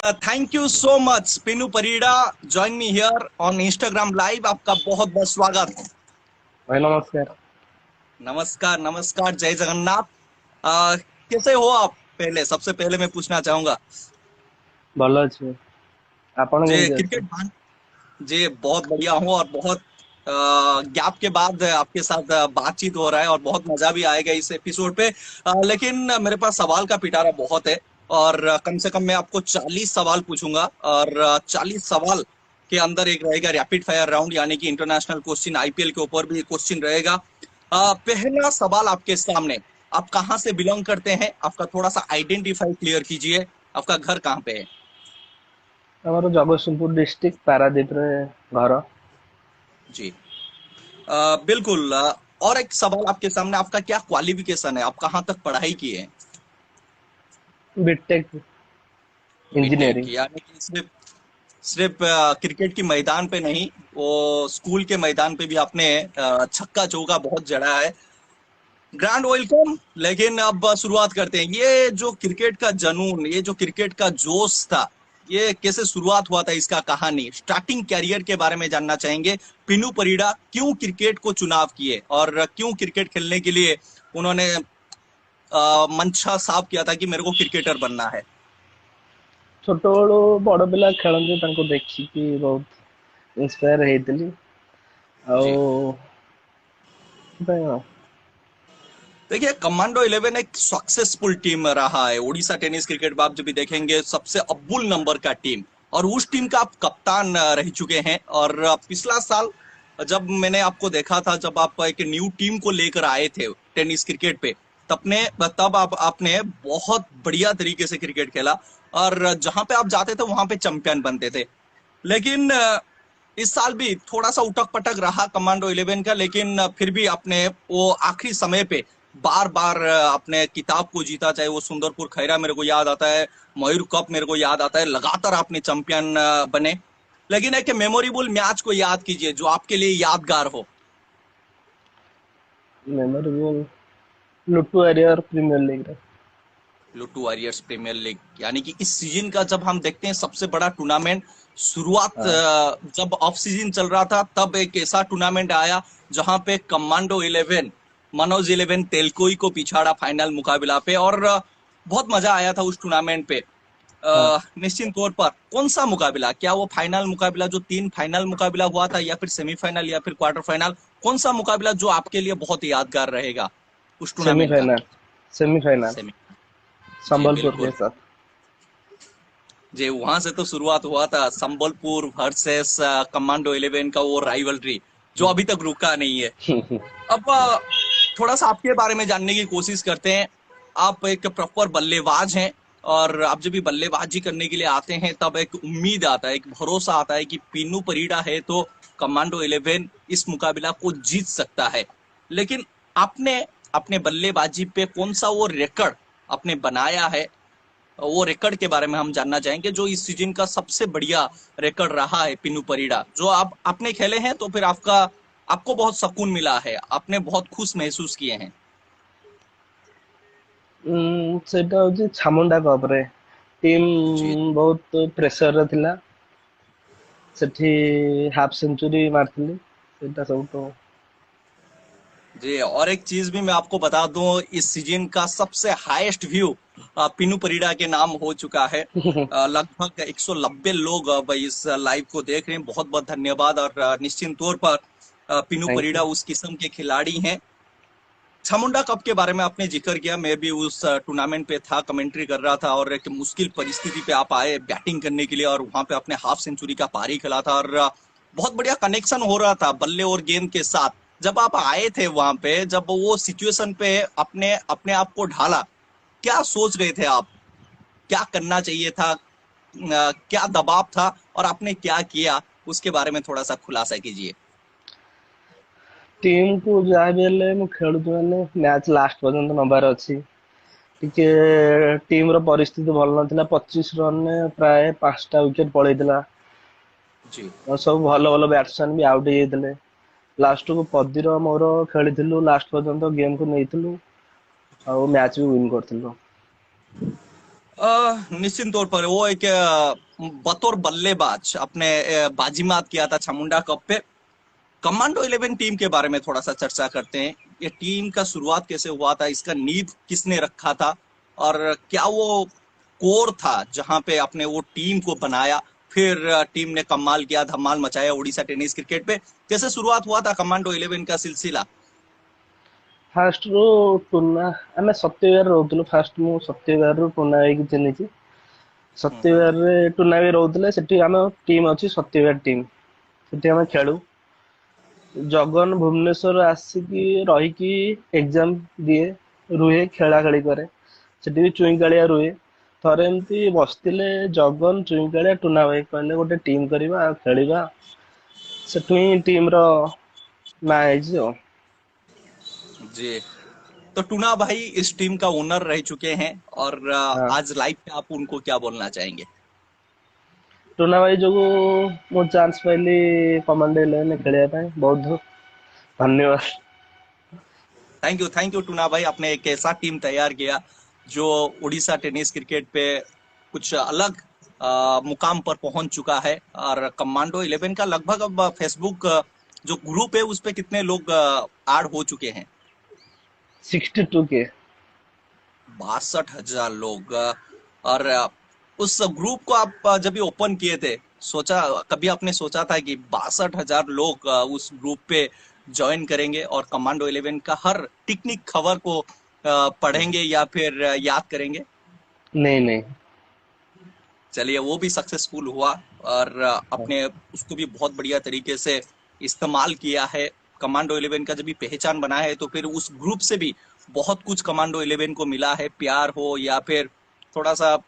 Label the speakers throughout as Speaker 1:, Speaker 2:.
Speaker 1: Thank you so much Pinu Parida, join me here on Instagram live. आपका बहुत बहुत स्वागत।
Speaker 2: भाई नमस्कार।
Speaker 1: नमस्कार नमस्कार, जय जगन्नाथ। कैसे हो आप? पहले सबसे पहले मैं पूछना चाहूंगा।
Speaker 2: ଭଲ ଅଛି। ଆପଣ
Speaker 1: जी
Speaker 2: କେମିତି
Speaker 1: क्रिकेट
Speaker 2: ଅଛନ୍ତି?
Speaker 1: जी बहुत बढ़िया हूँ और बहुत गैप के बाद आपके साथ बातचीत हो रहा है और बहुत मजा भी आएगा इस एपिसोड पे। लेकिन मेरे पास सवाल का पिटारा बहुत है और कम से कम मैं आपको 40 सवाल पूछूंगा और 40 सवाल के अंदर एक रहेगा रैपिड फायर राउंड, यानी कि इंटरनेशनल क्वेश्चन, आईपीएल के ऊपर भी क्वेश्चन रहेगा। पहला सवाल आपके सामने। आप कहाँ से बिलोंग करते हैं? आपका थोड़ा सा आइडेंटिफाई क्लियर कीजिए। आपका घर कहाँ पे है?
Speaker 2: ଆମର ଜଗତସିଂହପୁର ଡିଷ୍ଟ୍ରିକ୍ଟ ପାରାଦୀପରେ ଘର।
Speaker 1: जी बिल्कुल। और एक सवाल आपके सामने। आपका क्या क्वालिफिकेशन है? आप कहाँ तक पढ़ाई किए हैं?
Speaker 2: BTech
Speaker 1: BTech,
Speaker 2: engineering.
Speaker 1: यानी कि सिर्फ सिर्फ क्रिकेट की मैदान पे नहीं, वो स्कूल के मैदान पे भी आपने छक्का चौका बहुत जड़ा है। Grand welcome. लेकिन अब शुरुआत करते हैं। ये जो क्रिकेट का जनून, ये जो क्रिकेट का जोश था, ये कैसे शुरुआत हुआ था? इसका कहानी, स्टार्टिंग कैरियर के बारे में जानना चाहेंगे। पिनू परिडा क्यों क्रिकेट को चुनाव किए और क्यों क्रिकेट खेलने के लिए उन्होंने मंशा साफ किया था कि मेरे को क्रिकेटर बनना है?
Speaker 2: ଛୋଟବେଳୁ ବଡ଼ ପିଲା ଖେଳନ୍ତି ତାଙ୍କୁ ଦେଖିକି ବହୁତ ଇନ୍ସପାୟାର ହେଇଥିଲି
Speaker 1: जी
Speaker 2: ଆଉ ସେଥିପାଇଁ ଆଉ।
Speaker 1: देखिए, कमांडो 11 एक सक्सेसफुल टीम रहा है। उड़ीसा टेनिस क्रिकेट आप जब भी देखेंगे, सबसे अव्वल नंबर का टीम, और उस टीम का आप कप्तान रह चुके हैं। और पिछला साल जब मैंने आपको देखा था, जब आप एक न्यू टीम को लेकर आए थे टेनिस क्रिकेट पे, तब आपने बहुत बढ़िया तरीके से क्रिकेट खेला और जहां पे आप जाते थे वहां पे चैंपियन बनते थे। लेकिन इस साल भी थोड़ा सा उटक पटक रहा कमांडो 11 का, लेकिन फिर भी आपने वो आखिरी समय पे बार बार अपने किताब को जीता। चाहे वो सुंदरपुर खैरा मेरे को याद आता है, मयूर कप मेरे को याद आता है, लगातार आपने चैंपियन बने। लेकिन एक मेमोरेबल मैच को याद कीजिए जो आपके लिए यादगार हो।
Speaker 2: Memorable Lutu warriors premier league.
Speaker 1: Lutu warriors premier league, यानी कि इस सीजन का जब हम देखते हैं सबसे बड़ा टूर्नामेंट, शुरुआत
Speaker 2: हाँ।
Speaker 1: जब ऑफ सीजन चल रहा था, तब एक ऐसा टूर्नामेंट आया जहां पे कमांडो 11 मनोज 11 तेलकोई को पिछाड़ा फाइनल मुकाबला पे। और बहुत मजा आया था उस टूर्नामेंट पे।
Speaker 2: हाँ।
Speaker 1: निश्चित तौर पर कौन सा मुकाबला, क्या वो फाइनल मुकाबला जो 3 फाइनल मुकाबला हुआ था, या फिर सेमीफाइनल, या फिर क्वार्टर फाइनल? कौन सा मुकाबला जो आपके लिए बहुत यादगार रहेगा उस टूर्नामेंट का?
Speaker 2: सेमीफाइनल। Semifinal
Speaker 1: semi. जी
Speaker 2: संबलपुर के
Speaker 1: बिल्कुल।
Speaker 2: साथ।
Speaker 1: जी वहां से तो शुरुआत हुआ था, संबलपुर वर्सेस कमांडो 11 का वो राइवलरी जो अभी तक रुका नहीं है। अब थोड़ा सा आपके बारे में जानने की कोशिश करते हैं। आप एक प्रॉपर बल्लेबाज हैं और आप जब भी बल्लेबाजी करने के लिए आते हैं, तब एक उम्मीद आता है, एक भरोसा आता है कि पीनू परिडा है तो कमांडो 11 इस मुकाबला को जीत सकता है। लेकिन आपने अपने बल्लेबाजी पे कौन सा वो रिकॉर्ड आपने बनाया है? वो रिकॉर्ड के बारे में हम जानना चाहेंगे, जो इस सीजन का सबसे बढ़िया रिकॉर्ड रहा है पिनू परिडा, जो आप आपने खेले हैं तो फिर आपको बहुत सुकून मिला है, आपने बहुत खुश महसूस किए हैं।
Speaker 2: ସେଇଟା ହଉଛି ଛାମୁଣ୍ଡା କପରେ। ଟିମ୍
Speaker 1: जी
Speaker 2: ବହୁତ ପ୍ରେସରରେ ଥିଲା। ସେଠି ହାଫ୍ ସେଞ୍ଚୁରୀ ମାରିଥିଲି। ସେଇଟା ସବୁଠୁ
Speaker 1: जी, और एक चीज भी मैं आपको बता दूं, इस सीजन का सबसे हाईएस्ट व्यू पिनू परिडा के नाम हो चुका है। लगभग 190 लोग अब इस लाइव को देख रहे हैं। बहुत बहुत धन्यवाद। और निश्चित तौर पर पिनू
Speaker 2: थैंक यू।
Speaker 1: परिडा उस किस्म के खिलाड़ी हैं। चामुंडा कप के बारे में आपने जिक्र किया, मैं भी उस टूर्नामेंट पे था, कमेंट्री कर रहा था, और एक मुश्किल परिस्थिति पे आप आए बैटिंग करने के लिए और वहां पे आपने हाफ सेंचुरी का पारी खेला था और बहुत बढ़िया कनेक्शन हो रहा था बल्ले और गेंद के साथ। जब आप आए थे वहां पे, जब वो सिचुएशन पे अपने अपने आप को ढाला, क्या सोच रहे थे आप? क्या करना चाहिए था? क्या दबाव था और आपने क्या किया? उसके बारे में थोड़ा सा खुलासा कीजिए।
Speaker 2: टीम को ଯାହା ବି ହେଲେ ମୁଁ ଖେଳୁଛି ମାନେ ମ୍ୟାଚ୍ ଲାଷ୍ଟ ପର୍ଯ୍ୟନ୍ତ ନବାର ଅଛି। ଟିକେ ଟିମ୍ ର ପରିସ୍ଥିତି ଭଲ ନଥିଲା। 25 ରନରେ ପ୍ରାୟ 5ଟା ୱିକେଟ୍ ପଳେଇଥିଲା।
Speaker 1: जी
Speaker 2: ଆଉ ସବୁ ଭଲ ଭଲ ବ୍ୟାଟ୍ସମ୍ୟାନ୍ ବି ଆଉଟ୍ ହେଇଯାଇଥିଲେ। ଲାଷ୍ଟକୁ ପଦିର ମୋର ଖେଳିଥିଲୁ, ଲାଷ୍ଟ ପର୍ଯ୍ୟନ୍ତ ଗେମ୍ କୁ ନେଇଥିଲୁ ଆଉ ମ୍ୟାଚ୍ ବି ୱିନ୍ କରିଥିଲୁ।
Speaker 1: निश्चित तौर पर वो एक बतौर बल्लेबाज अपने बाजीमात किया था चामुंडा कप पे। कमांडो 11 टीम के बारे में थोड़ा सा चर्चा करते हैं। ये टीम का शुरुआत कैसे हुआ था, इसका नींव किसने रखा था, और क्या वो कोर था जहां पे आपने वो टीम को बनाया, फिर टीम ने कमाल किया, धमाल मचाया उड़ीसा टेनिस क्रिकेट पे। कैसे शुरुआत हुआ था कमांडो 11 का सिलसिला?
Speaker 2: ଫାଷ୍ଟ ରୁ ଟୁର୍ଣ୍ଣା ଆମେ ସତ୍ୟବିହାରରେ ରହୁଥିଲୁ। ଫାଷ୍ଟ ମୁଁ ସତ୍ୟବିହାରରୁ ଟୁର୍ଣ୍ଣା ହେଇକି ଚିହ୍ନିଛି।
Speaker 1: हम्म।
Speaker 2: ସତ୍ୟବିହାରରେ ଟୁର୍ଣ୍ଣା ବି ରହୁଥିଲେ। ସେଠି ଆମ ଟିମ୍ ଅଛି, ସତ୍ୟବିହାର ଟିମ୍। ସେଠି ଆମେ ଖେଳୁ। ଜଗନ ଭୁବନେଶ୍ୱର ଆସିକି ରହିକି ଏକ୍ଜାମ ଦିଏ, ରୁହେ, ଖେଳା ଖେଳି କରେ। ସେଠି ବି ଚୁଇଁକାଳିଆ ରୁହେ। ଥରେ ଏମିତି ବସିଥିଲେ ଜଗନ, ଚୁଇଁକାଳିଆ, ଟୁନା ଭାଇ କହିଲେ ଗୋଟେ ଟିମ୍ କରିବା ଆଉ ଖେଳିବା। ସେଠୁ ହିଁ ଟିମ୍ ର ନାଁ ହେଇଛି ଆଉ।
Speaker 1: जी। तो टूना भाई इस टीम का ओनर रह चुके हैं, और
Speaker 2: ହଁ,
Speaker 1: आज लाइव पे आप उनको क्या बोलना चाहेंगे?
Speaker 2: ଟୁନା ଭାଇ ଯୋଗୁ ମୁଁ ଚାନ୍ସ ପାଇଲି କମାଣ୍ଡ 11 ଖେଳିବା ପାଇଁ। ବହୁତ ଧନ୍ୟବାଦ।
Speaker 1: थैंक यू टूना भाई, आपने एक ऐसा टीम तैयार किया जो उड़ीसा टेनिस क्रिकेट पे कुछ अलग मुकाम पर पहुंच चुका है। और कमांडो 11 का लगभग अब फेसबुक जो ग्रुप है उस पे कितने लोग ऐड हो चुके हैं?
Speaker 2: 62K।
Speaker 1: 62,000 लोग। और उस ग्रुप को आप जब ये ओपन किए थे, सोचा, कभी आपने सोचा था कि 62,000 लोग उस ग्रुप पे ज्वाइन करेंगे और कमांडो 11 का हर टिकनिक खबर को पढ़ेंगे या फिर याद करेंगे?
Speaker 2: नहीं नहीं।
Speaker 1: चलिए, वो भी सक्सेसफुल हुआ, और
Speaker 2: हाँ,
Speaker 1: अपने उसको भी बहुत बढ़िया तरीके से इस्तेमाल किया है। कमांडो 11 का जब भी पहचान बना है तो फिर उस ग्रुप से भी बहुत कुछ कमांडो 11 को मिला है, प्यार हो या फिर थोड़ा सा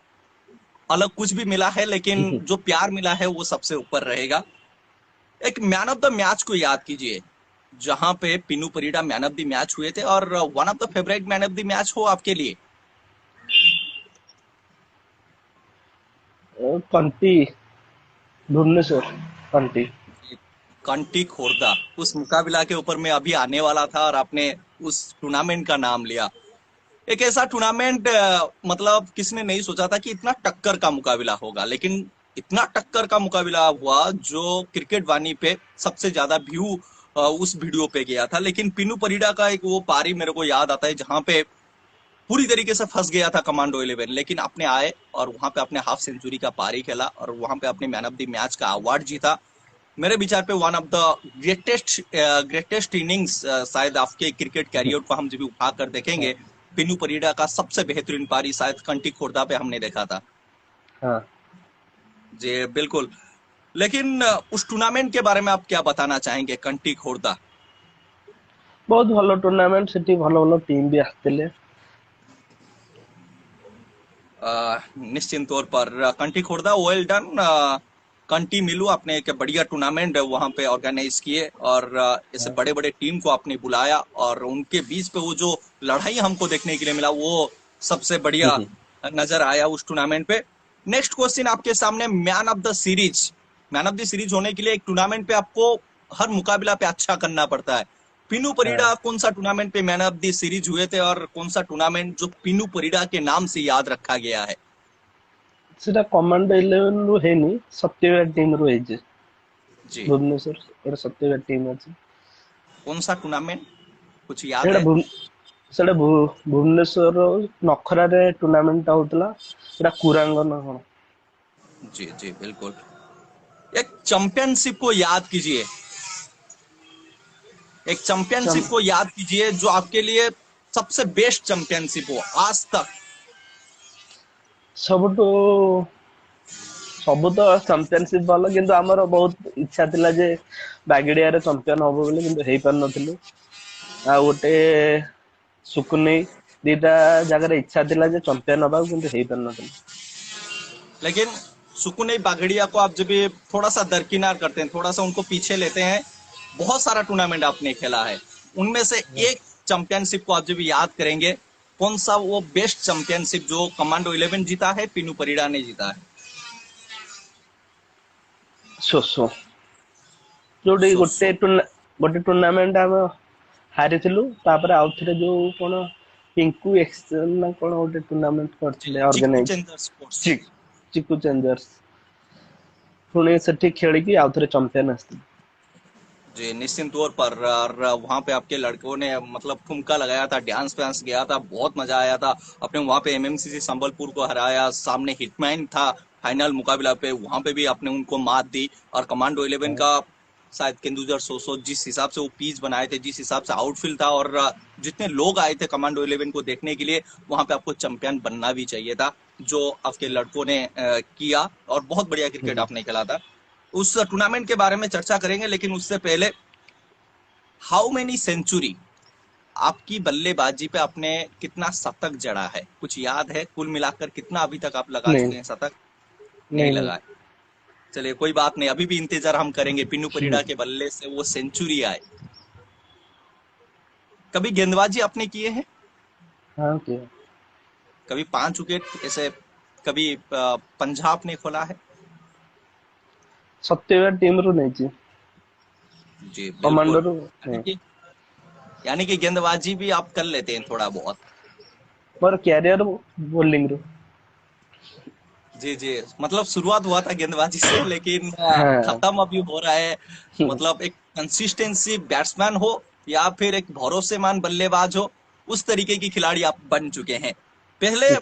Speaker 1: अलग कुछ भी मिला है, लेकिन जो प्यार मिला है वो सबसे ऊपर रहेगा। एक मैन ऑफ द मैच को याद कीजिए, जहां पे पिनू Parida man of the match हुए थे, और one of the favourite man of the match हो आपके लिए?
Speaker 2: कंटी, भुवनेश्वर, कंटी।
Speaker 1: कंटी खोर्धा, उस मुकाबला के ऊपर मैं अभी आने वाला था और आपने उस टूर्नामेंट का नाम लिया। एक ऐसा टूर्नामेंट, मतलब किसने नहीं सोचा था कि इतना टक्कर का मुकाबला होगा, लेकिन इतना टक्कर का मुकाबला हुआ जो क्रिकेट वानी पे सबसे ज्यादा व्यू उस वीडियो पे गया था। लेकिन पिनू परिडा का एक वो पारी मेरे को याद आता है जहां पे पूरी तरीके से फंस गया था कमांडो 11, लेकिन आपने आए और वहां पे अपने हाफ सेंचुरी का पारी खेला और वहां पे अपने मैन ऑफ द मैच का अवार्ड जीता। मेरे विचार पे one of the greatest innings, शायद आपके क्रिकेट कैरियर को हम जब भी उठा कर
Speaker 2: हाँ
Speaker 1: देखेंगे, पिनू परिडा का सबसे बेहतरीन पारी शायद कंटी खोर्धा पे हमने देखा था।
Speaker 2: हाँ।
Speaker 1: जी बिल्कुल। लेकिन उस टूर्नामेंट के बारे में आप क्या बताना चाहेंगे, कंटी खोर्धा?
Speaker 2: ବହୁତ ଭଲ ଟୁର୍ଣ୍ଣାମେଣ୍ଟ। ସେଠି ଭଲ ଭଲ ଟିମ୍ ବି ଆସିଥିଲେ।
Speaker 1: निश्चित तौर पर कंटी खोर्धा, वेल डन। कंटी मिलू, आपने एक बढ़िया टूर्नामेंट वहां पे ऑर्गेनाइज किए, और ऐसे
Speaker 2: हाँ।
Speaker 1: बड़े बड़े टीम को आपने बुलाया, और उनके बीच पे वो जो लड़ाई हमको देखने के लिए मिला वो सबसे बढ़िया नजर आया उस टूर्नामेंट पे। नेक्स्ट क्वेश्चन आपके सामने, man of the series. Man of the series होने के लिए एक टूर्नामेंट पे आपको हर मुकाबला पे अच्छा करना पड़ता है। पिनू परिडा
Speaker 2: हाँ।
Speaker 1: कौन सा टूर्नामेंट पे मैन ऑफ द सीरीज हुए थे, और कौन सा टूर्नामेंट जो पिनू परिडा के नाम से याद रखा गया है?
Speaker 2: ସେଟା କମାଣ୍ଡ 11 ରୁ ହେଇନି, ସତ୍ୟବିହାର ଟିମ୍ ରୁ ହେଇଛି।
Speaker 1: जी।
Speaker 2: ଭୁବନେଶ୍ୱର ଗୋଟେ ସତ୍ୟବିହାର ଟିମ୍ ଅଛି।
Speaker 1: कौन सा टूर्नामेंट, कुछ याद
Speaker 2: ସେଇଟା
Speaker 1: है?
Speaker 2: ସେଇଟା ଭୁବନେଶ୍ୱର ନଖରାରେ ଟୁର୍ଣ୍ଣାମେଣ୍ଟ ଟା ହଉଥିଲା। ସେଟା କୁରାଙ୍ଗ ନା କଣ।
Speaker 1: जी जी बिल्कुल। एक चैंपियनशिप को याद कीजिए, एक चैंपियनशिप
Speaker 2: चम-
Speaker 1: को याद कीजिए जो आपके लिए सबसे बेस्ट चैंपियनशिप हो आज तक।
Speaker 2: ସବୁଠୁ ସବୁ ତ ଚାମ୍ପିୟନସିପ ଭଲ, କିନ୍ତୁ ଆମର ବହୁତ ଇଚ୍ଛା ଥିଲା ଯେ ବାଗିଡିଆରେ ଚମ୍ପିୟନ ହବ ବୋଲି, କିନ୍ତୁ ହେଇପାରିନଥିଲୁ। ଆଉ ଗୋଟେ ସୁକୁନେଇ, ଦିଟା ଜାଗାରେ ଇଚ୍ଛା ଥିଲା ଯେ ଚମ୍ପିୟନ ହବାକୁ, କିନ୍ତୁ ହେଇପାରିନଥିଲୁ।
Speaker 1: लेकिन सुकुनई बागड़िया को आप जब भी थोड़ा सा दरकिनार करते हैं, थोड़ा सा उनको पीछे लेते हैं, बहुत सारा टूर्नामेंट आपने खेला है, उनमें से एक चैंपियनशिप को आप जब भी याद करेंगे, कौन सा वो बेस्ट चैंपियनशिप जो कमांडो 11 जीता है, पिनू परिडा ने जीता है?
Speaker 2: ଶୋଷ, ଯୋଉଠି
Speaker 1: सो
Speaker 2: ଗୋଟେ
Speaker 1: सो
Speaker 2: ଗୋଟେ ଟୁର୍ଣ୍ଣାମେଣ୍ଟ ଆମେ ହାରିଥିଲୁ। ତାପରେ ଆଉଥରେ ଯୋଉ କଣ ପିଙ୍କୁ ଏକ୍ସଚେଞ୍ଜ ନା କଣ ଗୋଟେ ଟୁର୍ଣ୍ଣାମେଣ୍ଟ କରିଥିଲେ
Speaker 1: Chikku
Speaker 2: organize.
Speaker 1: Changer sports.
Speaker 2: Chiku changers ପୁଣି ସେଠି ଖେଳିକି ଆଉ ଥରେ ଚମ୍ପିୟନ ଆସିଥିଲେ।
Speaker 1: जी निश्चित तौर पर। और वहां पे आपके लड़कों ने मतलब ठुमका लगाया था, डांस वांस गया था, बहुत मजा आया था। अपने वहां पे एमएमसीसी संबलपुर को हराया, सामने हिटमैन था फाइनल मुकाबला पे, वहां पे भी आपने उनको मात दी। और कमांडो 11 का शायद केंदुजर सोसो जिस हिसाब से वो पीच बनाए थे, जिस हिसाब से आउटफील्ड था, और जितने लोग आए थे कमांडो 11 को देखने के लिए, वहां पे आपको चैंपियन बनना भी चाहिए था, जो आपके लड़कों ने किया। और बहुत बढ़िया क्रिकेट आपने खेला था। उस टूर्नामेंट के बारे में चर्चा करेंगे, लेकिन उससे पहले हाउ मेनी सेंचुरी, आपकी बल्लेबाजी पे आपने कितना शतक जड़ा है, कुछ याद है? कुल मिलाकर कितना अभी तक आप लगा
Speaker 2: नहीं
Speaker 1: चुके हैं शतक? नहीं
Speaker 2: नहीं नहीं।
Speaker 1: लगा है। चलिए कोई बात नहीं, अभी भी इंतजार हम करेंगे पिन्नू परिडा के बल्ले से वो सेंचुरी आए। कभी गेंदबाजी आपने किए हैं?
Speaker 2: हाँ क्या
Speaker 1: कभी 5 विकेट ऐसे, कभी पंजाब ने खोला है?
Speaker 2: ସତ୍ୟବାଦ ଟିମ ରୁ ନେଇଛି।
Speaker 1: जी बिल्कुल।
Speaker 2: କମାଣ୍ଡୋରୁ
Speaker 1: यानी कि यानी कि गेंदबाजी भी आप कर लेते हैं थोड़ा बहुत।
Speaker 2: ମୋର କ୍ୟାରିୟର ବୋଲିଂ ରୁ।
Speaker 1: जी जी, मतलब शुरुआत हुआ था गेंदबाजी से, लेकिन
Speaker 2: हाँ
Speaker 1: खत्म अभी हो रहा है। मतलब एक कंसिस्टेंसी बैट्समैन हो या फिर एक भरोसेमंद बल्लेबाज हो, उस तरीके की खिलाड़ी आप बन चुके हैं। पहले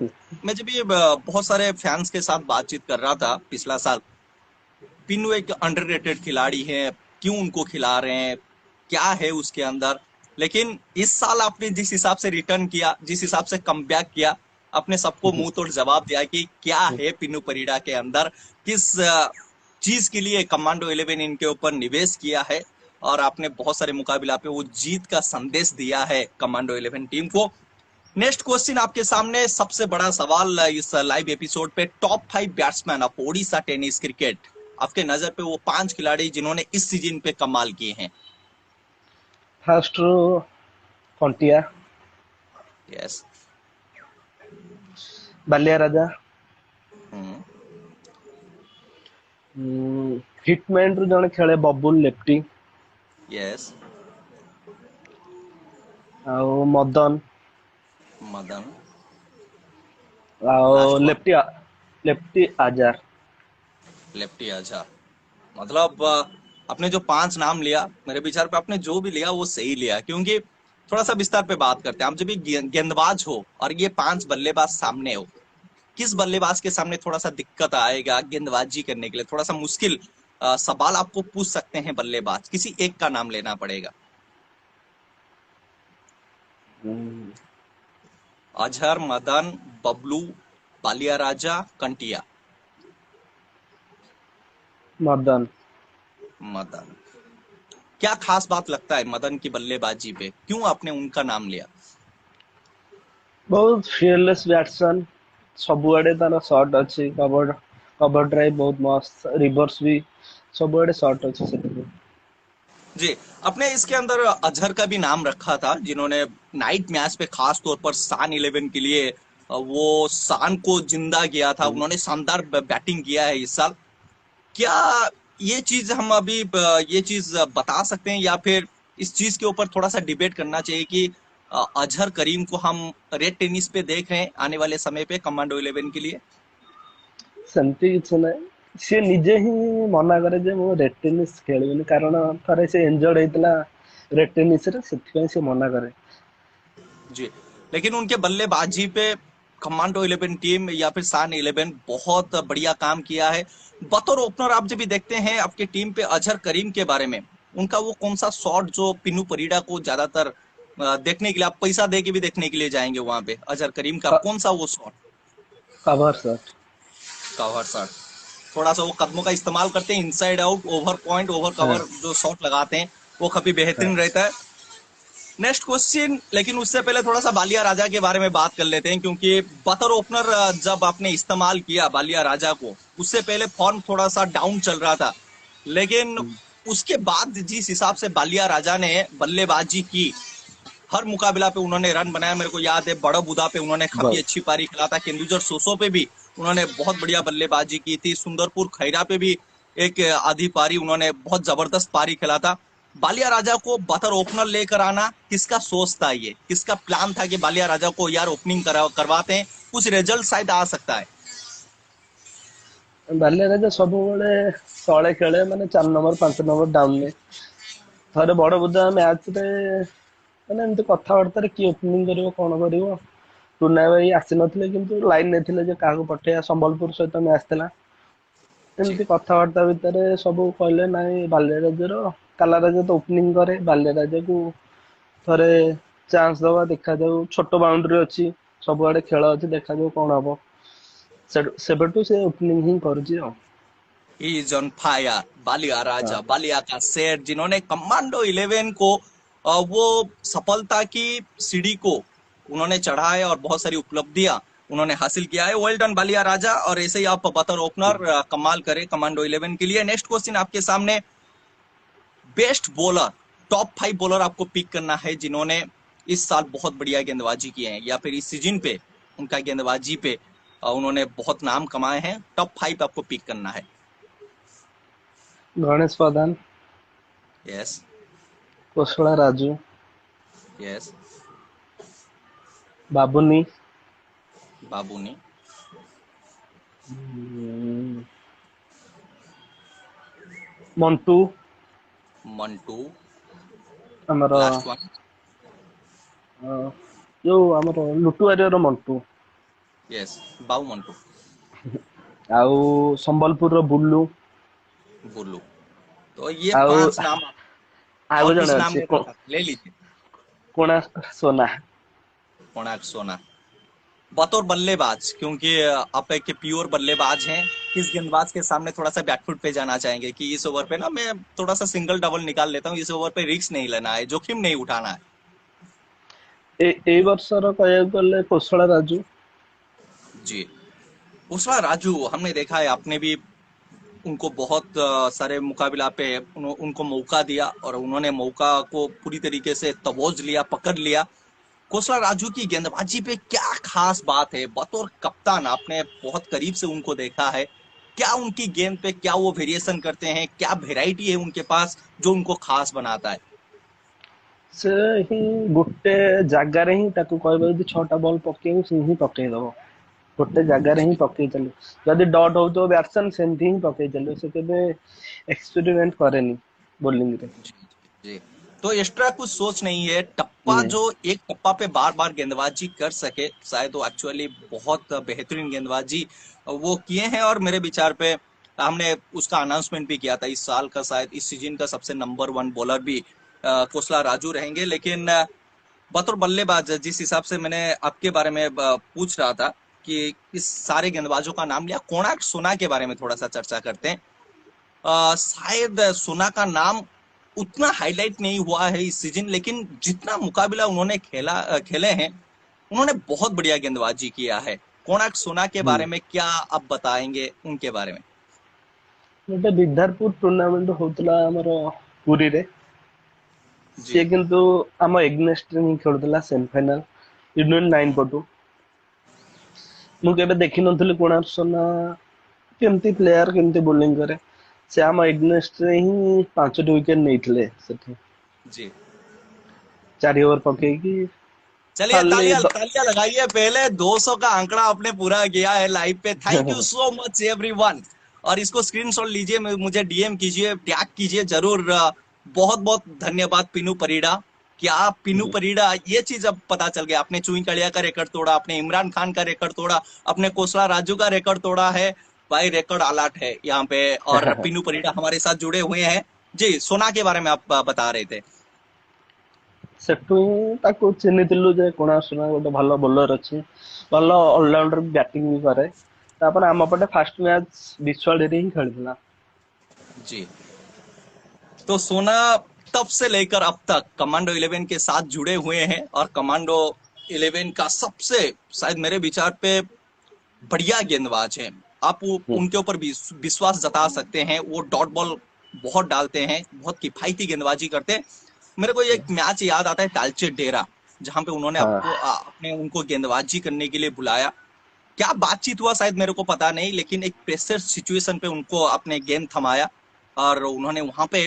Speaker 1: मैं जब ये बहुत सारे फैंस के साथ बातचीत कर रहा था पिछला साल, पिन्नू एक अंडररेटेड खिलाड़ी है, क्यों उनको खिला रहे हैं, क्या है उसके अंदर। लेकिन इस साल आपने जिस हिसाब से रिटर्न किया, जिस हिसाब से कमबैक किया, आपने सबको मुंह तोड़ जवाब दिया कि क्या है पिन्नू परिडा के अंदर, किस चीज के लिए कमांडो 11 इनके ऊपर निवेश किया है। और आपने बहुत सारे मुकाबला पे वो जीत का संदेश दिया है कमांडो 11 टीम को। नेक्स्ट क्वेश्चन आपके सामने, सबसे बड़ा सवाल इस लाइव एपिसोड पे, top 5 batsman of Odisha tennis cricket, आपके नजर पे वो 5 खिलाड़ी जिन्होंने इस सीजन पे कमाल किए हैं।
Speaker 2: ଫାଷ୍ଟ ରୁ କଣ୍ଟିଆ,
Speaker 1: यस।
Speaker 2: ବାଲିଆ ରାଜା,
Speaker 1: हम्म।
Speaker 2: ହିଟମ୍ୟାନ ରୁ ଜଣେ ଖେଳେ ବବୁଲ ଲେଫ୍ଟି,
Speaker 1: यस।
Speaker 2: ଆଉ ମଦନ,
Speaker 1: मदन।
Speaker 2: ଆଉ
Speaker 1: लास्ट वन।
Speaker 2: ଲେଫ୍ଟି ଲେଫ୍ଟି ଆଜାର।
Speaker 1: लेफ्टी, अच्छा। मतलब आपने जो 5 नाम लिया, मेरे विचार पे आपने जो भी लिया वो सही लिया, क्योंकि थोड़ा सा विस्तार पे बात करते हैं। आप जब भी गेंदबाज हो और ये 5 बल्लेबाज सामने हो, किस बल्लेबाज के सामने थोड़ा सा दिक्कत आएगा गेंदबाजी करने के लिए, थोड़ा सा मुश्किल सवाल आपको पूछ सकते हैं बल्लेबाज, किसी एक का नाम लेना पड़ेगा। अजहर, मदन, बबलू, बालिया राजा, कंटिया।
Speaker 2: मदन।
Speaker 1: मदन, क्या खास बात लगता है मदन की बल्लेबाजी पे, क्यों आपने उनका नाम लिया?
Speaker 2: बहुत फियरलेस बैट्समैन, ସବୁଆଡେ ତାର ସଟ୍ ଅଛି, କଭର କଭର ଡ୍ରାଇଭ ବହୁତ ମସ୍ତ, रिवर्स भी ସବୁଆଡେ ସଟ୍ ଅଛି ସେଥିପାଇଁ।
Speaker 1: जी, आपने इसके अंदर अजहर का भी नाम रखा था, जिन्होंने नाइट मैच पे खास तौर पर सान 11 के लिए वो सान को जिंदा किया था, उन्होंने शानदार बैटिंग किया है इस साल। क्या ये चीज हम अभी ये चीज बता सकते हैं, या फिर इस चीज के ऊपर थोड़ा सा डिबेट करना चाहिए कि अजहर करीम को हम रेड टेनिस पे देख रहे हैं आने वाले समय पे कमांडो 11 के लिए?
Speaker 2: ସେମିତି କିଛି ନାହିଁ, ସିଏ ନିଜେ ହିଁ ମନା କରେ ଯେ ମୁଁ ରେଡ୍ ଟେନିସ୍ ଖେଳିବିନି, କାରଣ ଥରେ ସେ ଇଞ୍ଜର୍ଡ ହେଇଥିଲା ରେଡ୍ ଟେନିସ୍ ରେ, ସେଥିପାଇଁ ସେ ମନା କରେ।
Speaker 1: जी, लेकिन उनके बल्लेबाजी पे कमांडो 11 टीम या फिर सान 11 बहुत बढ़िया काम किया है। बतौर ओपनर आप जब भी देखते हैं आपके टीम पे अजहर करीम के बारे में, उनका वो कौन सा शॉट जो पिन्नू परिडा को ज्यादातर देखने के लिए आप पैसा दे के भी देखने के लिए जाएंगे वहां पे, अजहर करीम का कौन सा वो shot?
Speaker 2: Cover shot.
Speaker 1: Cover shot, थोड़ा सा वो कदमों का इस्तेमाल करते हैं, inside out, over point, over
Speaker 2: हाँ
Speaker 1: कवर जो शॉट लगाते हैं वो काफी बेहतरीन
Speaker 2: हाँ।
Speaker 1: रहता है। नेक्स्ट क्वेश्चन, लेकिन उससे पहले थोड़ा सा बालिया राजा के बारे में बात कर लेते हैं, क्योंकि बतौर ओपनर जब आपने इस्तेमाल किया बालिया राजा को, उससे पहले फॉर्म थोड़ा सा डाउन चल रहा था, लेकिन उसके बाद जिस हिसाब से बालिया राजा ने बल्लेबाजी की, हर मुकाबला पे उन्होंने रन बनाया। मेरे को याद है बड़ा बुदा पे उन्होंने काफी
Speaker 2: बस
Speaker 1: अच्छी पारी खेला था, केंदुजर सोसो पे भी उन्होंने बहुत बढ़िया बल्लेबाजी की थी, सुंदरपुर खैरा पे भी एक आधी पारी उन्होंने बहुत जबरदस्त पारी खेला था। बालिया राजा को बतौर ओपनर लेकर आना किसका सोच था, ये किसका प्लान था कि बालिया राजा को यार ओपनिंग करवाते हैं, कुछ रिजल्ट शायद आ सकता है।
Speaker 2: ବାଲିଆରାଜା ସବୁବେଳେ ତଳେ ଖେଳେ, ମାନେ 4 ନମ୍ବର 5 ନମ୍ବର ଡାଉନରେ। ଥରେ ବଡ ବୁଦା ମ୍ୟାଚରେ ମାନେ ଏମିତି କଥାବାର୍ତ୍ତାରେ କିଏ ଓପନିଂ କରିବ କଣ କରିବ, ଟୁନା ଭାଇ ଆସିନଥିଲେ କିନ୍ତୁ ଲାଇନରେ ଥିଲେ ଯେ କାହାକୁ ପଠେଇବା, ସମ୍ବଲପୁର ସହିତ ମ୍ୟାଚ୍ ଥିଲା।
Speaker 1: जी।
Speaker 2: ଏମିତି କଥାବାର୍ତ୍ତା ଭିତରେ ସବୁ କହିଲେ ନାଇଁ ବାଲିଆରାଜାର, କାଲାରାଜା ତ ଓପନିଂ କରେ, ବାଲିଆରାଜାକୁ ଥରେ ଚାନ୍ସ ଦବା, ଦେଖାଯାଉ, ଛୋଟ ବାଉଣ୍ଡ୍ରି ଅଛି, ସବୁଆଡେ ଖେଳ ଅଛି, ଦେଖାଯାଉ କଣ हब। ସେବେଠୁ ସେ ଓପନିଂ ହିଁ କରୁଛି ଆଉ।
Speaker 1: इज ऑन फायर, बालिया
Speaker 2: हाँ।
Speaker 1: राजा, बालिया का शेर, जिन्होंने कमांडो 11 को वो सफलता की सीढ़ी को उन्होंने चढ़ा है और बहुत सारी उपलब्धियां उन्होंने हासिल किया है। वेल डन बालिया राजा, और ऐसे ही आप बतौर ओपनर कमाल करें कमांडो 11 के लिए। नेक्स्ट क्वेश्चन आपके सामने, बेस्ट बॉलर, टॉप 5 बॉलर आपको पिक करना है जिन्होंने इस साल बहुत बढ़िया गेंदबाजी की है, या फिर इस सीजन पे उनका गेंदबाजी पे उन्होंने बहुत नाम कमाए हैं। टॉप 5 आपको पिक करना है।
Speaker 2: गणेश प्रधान,
Speaker 1: यस।
Speaker 2: कोसला राजू,
Speaker 1: यस।
Speaker 2: बाबुनी,
Speaker 1: बाबूनी।
Speaker 2: मंटू,
Speaker 1: मंटू।
Speaker 2: आमर
Speaker 1: लास्ट वन।
Speaker 2: जो आमर लुटु वारियर मंटू,
Speaker 1: यस, बाबू मंटू।
Speaker 2: आउ संबलपुर बुल्लू,
Speaker 1: बुल्लू। तो ये
Speaker 2: आउ
Speaker 1: 5 नाम।
Speaker 2: आउ
Speaker 1: और कुछ
Speaker 2: जने
Speaker 1: नाम
Speaker 2: अच्छी
Speaker 1: मेरे साथ ले लीजिए।
Speaker 2: कोणार्क सोना।
Speaker 1: कोणार्क सोना। बतौर बल्लेबाज, क्योंकि आप एक प्योर बल्लेबाज हैं, किस गेंदबाज के सामने थोड़ा सा बैकफुट पे जाना चाहेंगे कि इस ओवर पे ना मैं थोड़ा सा सिंगल डबल निकाल लेता हूँ, इस ओवर पे रिस्क नहीं लेना है, जोखिम नहीं उठाना है।
Speaker 2: ए वर्षर कहବାକୁ गले कोसला राजू।
Speaker 1: जी। उसका राजू, हमने देखा है, आपने भी उनको बहुत सारे मुकाबला पे उनको मौका दिया और उन्होंने मौका को पूरी तरीके से तबोज लिया, पकड़ लिया। कोसला राजू की गेंदबाजी पे क्या खास बात है, बतौर कप्तान आपने बहुत करीब से उनको देखा है, क्या उनकी गेंद पे क्या वो वेरिएशन करते हैं, क्या वेराइटी है उनके पास जो उनको खास बनाता है?
Speaker 2: से ही गोटे जगार ही ताकू कहबो यदि 6टा बॉल पकेइबो से ही पकेइ दबो, गोटे जगार ही
Speaker 1: जी।
Speaker 2: पकेइ चलो। जदि डॉट हो तो बैट्समैन सेमती ही पकेइ चलो, से केबे एक्सपेरिमेंट करेनी बॉलिंग रे।
Speaker 1: जी। जी। तो एक्स्ट्रा कुछ सोच नहीं है, टप्पा
Speaker 2: नहीं।
Speaker 1: जो एक टप्पा पे बार बार गेंदबाजी कर सके, शायद वो एक्चुअली बहुत बेहतरीन गेंदबाजी वो किए हैं। और मेरे विचार पे हमने उसका अनाउंसमेंट भी किया था, इस साल का शायद इस सीजन का सबसे नंबर 1 बॉलर भी कोसला राजू रहेंगे। लेकिन बतौर बल्लेबाज, जिस हिसाब से मैंने आपके बारे में पूछ रहा था कि इस सारे गेंदबाजों का नाम लिया, कोणार्क सोना के बारे में थोड़ा सा चर्चा करते हैं। शायद सोना का नाम उतना हाईलाइट नहीं हुआ है इस सीजन, लेकिन जितना मुकाबला उन्होंने खेले हैं, उन्होंने बहुत बढ़िया गेंदबाजी किया है। कोणार्क सोना के बारे में क्या आप बताएंगे उनके बारे में?
Speaker 2: गोटे विद्यारपुर टूर्नामेंट होतला हमर पुरी रे,
Speaker 1: जी।
Speaker 2: से किंतु आम एग्नेस्ट रे ही खेलुतला सेमीफाइनल यूनियन 9 पटू। मु केबे देखि नथुली कोणार्क सोना केमती प्लेयर, केमती बॉलिंग करे। से आम एग्नेस्ट रे ही 5टी विकेट नैथिले सेठी,
Speaker 1: जी।
Speaker 2: 4 ओवर पकेइकी
Speaker 1: चलिए,
Speaker 2: खाली
Speaker 1: तालियां तालियां लगाइए, पहले 200 का आंकड़ा आपने पूरा किया है लाइव पे। Thank you so much everyone. और इसको स्क्रीनशॉट लीजिए, मुझे डीएम कीजिए, टैग कीजिए जरूर। बहुत बहुत धन्यवाद पिनू परिडा। क्या पिनू परिडा, ये चीज अब पता चल गया, आपने चुई कड़िया का रिकॉर्ड तोड़ा, आपने इमरान खान का रिकॉर्ड तोड़ा, अपने कोसला राजू का रिकॉर्ड तोड़ा है। भाई रिकॉर्ड अलर्ट है यहाँ पे। और पिनू परिडा हमारे साथ जुड़े हुए हैं। जी, सोना के बारे में आप बता रहे थे।
Speaker 2: सेठू ही ताको चिन्हिथिलु जे कोणार्क सोना गोटे भल बॉलर अछि, भल ऑलराउंडर, बैटिंग भी करे। तापर आम पटे फास्ट मैच विश्वाल रे ही खेलला।
Speaker 1: जी। तो सोना तब से लेकर अब तक कमांडो 11 के साथ जुड़े हुए हैं, और कमांडो 11 का सबसे, शायद मेरे विचार पे, बढ़िया गेंदबाज है। आप उनके ऊपर भी विश्वास जता सकते हैं। वो डॉट बॉल बहुत डालते हैं, बहुत किफायती गेंदबाजी करते हैं। मेरे को एक मैच याद आता है, टालचे डेरा, जहां पे उन्होंने
Speaker 2: हाँ।
Speaker 1: अपने उनको गेंदबाजी करने के लिए बुलाया। क्या बातचीत हुआ शायद मेरे को पता नहीं, लेकिन एक प्रेशर सिचुएशन पे उनको अपने गेंद थमाया और उन्होंने वहां पे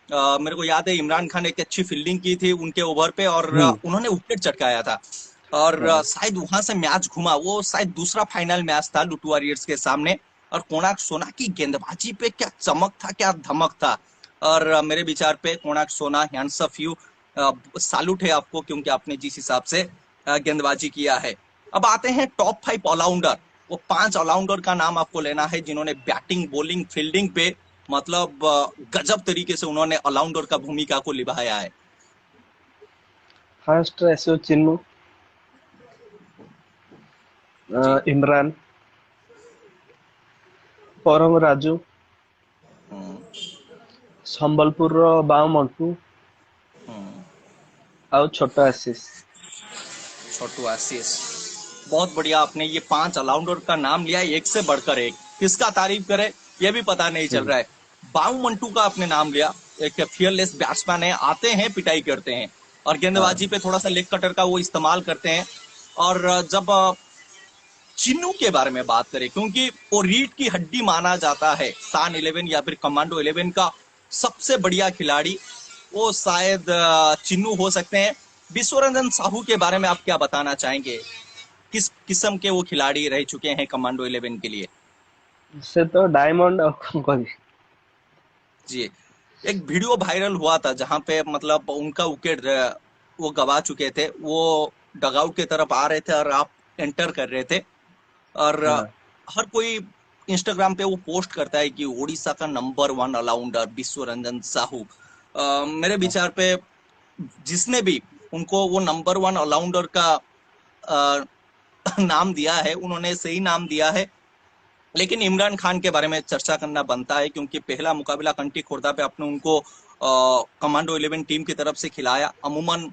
Speaker 1: मेरे को याद है इमरान खान ने एक अच्छी फील्डिंग की थी उनके ओवर पे, और
Speaker 2: हम्म।
Speaker 1: उन्होंने विकेट चटकाया था। और
Speaker 2: हाँ।
Speaker 1: शायद वहां से मैच घुमा, वो शायद दूसरा फाइनल मैच था लुटू वॉरियर्स के सामने। और कोणार्क सोना की गेंदबाजी पे क्या चमक था, क्या धमक था। और मेरे विचार पे कोणार्क सोना, हैंड्स ऑफ यू, सालूट है आपको, क्योंकि आपने जिस हिसाब से गेंदबाजी किया है। अब आते हैं टॉप 5 ऑलराउंडर। वो 5 ऑलराउंडर का नाम आपको लेना है जिन्होंने बैटिंग, बॉलिंग, फील्डिंग पे मतलब गजब तरीके से उन्होंने ऑलराउंडर का भूमिका को निभाया है।
Speaker 2: फर्स्ट ଆସିବ ଚିନୁ,
Speaker 1: जी।
Speaker 2: ଇମ୍ରାନ, ପରମ ରାଜୁ,
Speaker 1: हम्म।
Speaker 2: ସମ୍ବଲପୁରର ବାଉ ମଣ୍ଟୁ
Speaker 1: हम्म।
Speaker 2: ଆଉ ଛୋଟ ଆଶିଷ।
Speaker 1: छोटू आशीष। बहुत बढ़िया, आपने ये 5 ऑलराउंडर का नाम लिया, एक से बढ़कर एक। किसका तारीफ करे ये भी पता नहीं चल
Speaker 2: हम्म।
Speaker 1: रहा है। बाऊ मंटू का आपने नाम लिया। एक फियरलेस बैट्समैन है, आते हैं पिटाई करते हैं, और
Speaker 2: हाँ।
Speaker 1: गेंदबाजी पे थोड़ा सा लेग कटर का वो इस्तेमाल करते हैं। और जब चिन्नू के बारे में बात करें, क्योंकि वो रीढ़ की हड्डी माना जाता है सान 11 या फिर कमांडो 11 का सबसे बढ़िया खिलाड़ी, वो शायद चिन्नू हो सकते हैं। विश्वरंजन साहू के बारे में आप क्या बताना चाहेंगे? किस किस्म के वो खिलाड़ी रह चुके हैं कमांडो 11 के लिए?
Speaker 2: ସେ ତ ଡାଇମंड ଆଉ କଣ କହିବି।
Speaker 1: जी। एक वीडियो वायरल हुआ था जहां पे मतलब उनका विकेट वो गवा चुके थे, वो डगआउट की तरफ आ रहे थे और आप एंटर कर रहे थे। और
Speaker 2: हाँ।
Speaker 1: हर कोई इंस्टाग्राम पे वो पोस्ट करता है कि ओडिशा का नंबर 1 ऑलराउंडर विश्व रंजन साहू। मेरे
Speaker 2: हाँ।
Speaker 1: विचार पे जिसने भी उनको वो नंबर 1 ऑलराउंडर का अ, नाम दिया है, उन्होंने सही नाम दिया है। लेकिन इमरान खान के बारे में चर्चा करना बनता है, क्योंकि पहला मुकाबला कंटी खोर्धा पे आपने उनको कमांडो 11 टीम की तरफ से खिलाया। अमूमन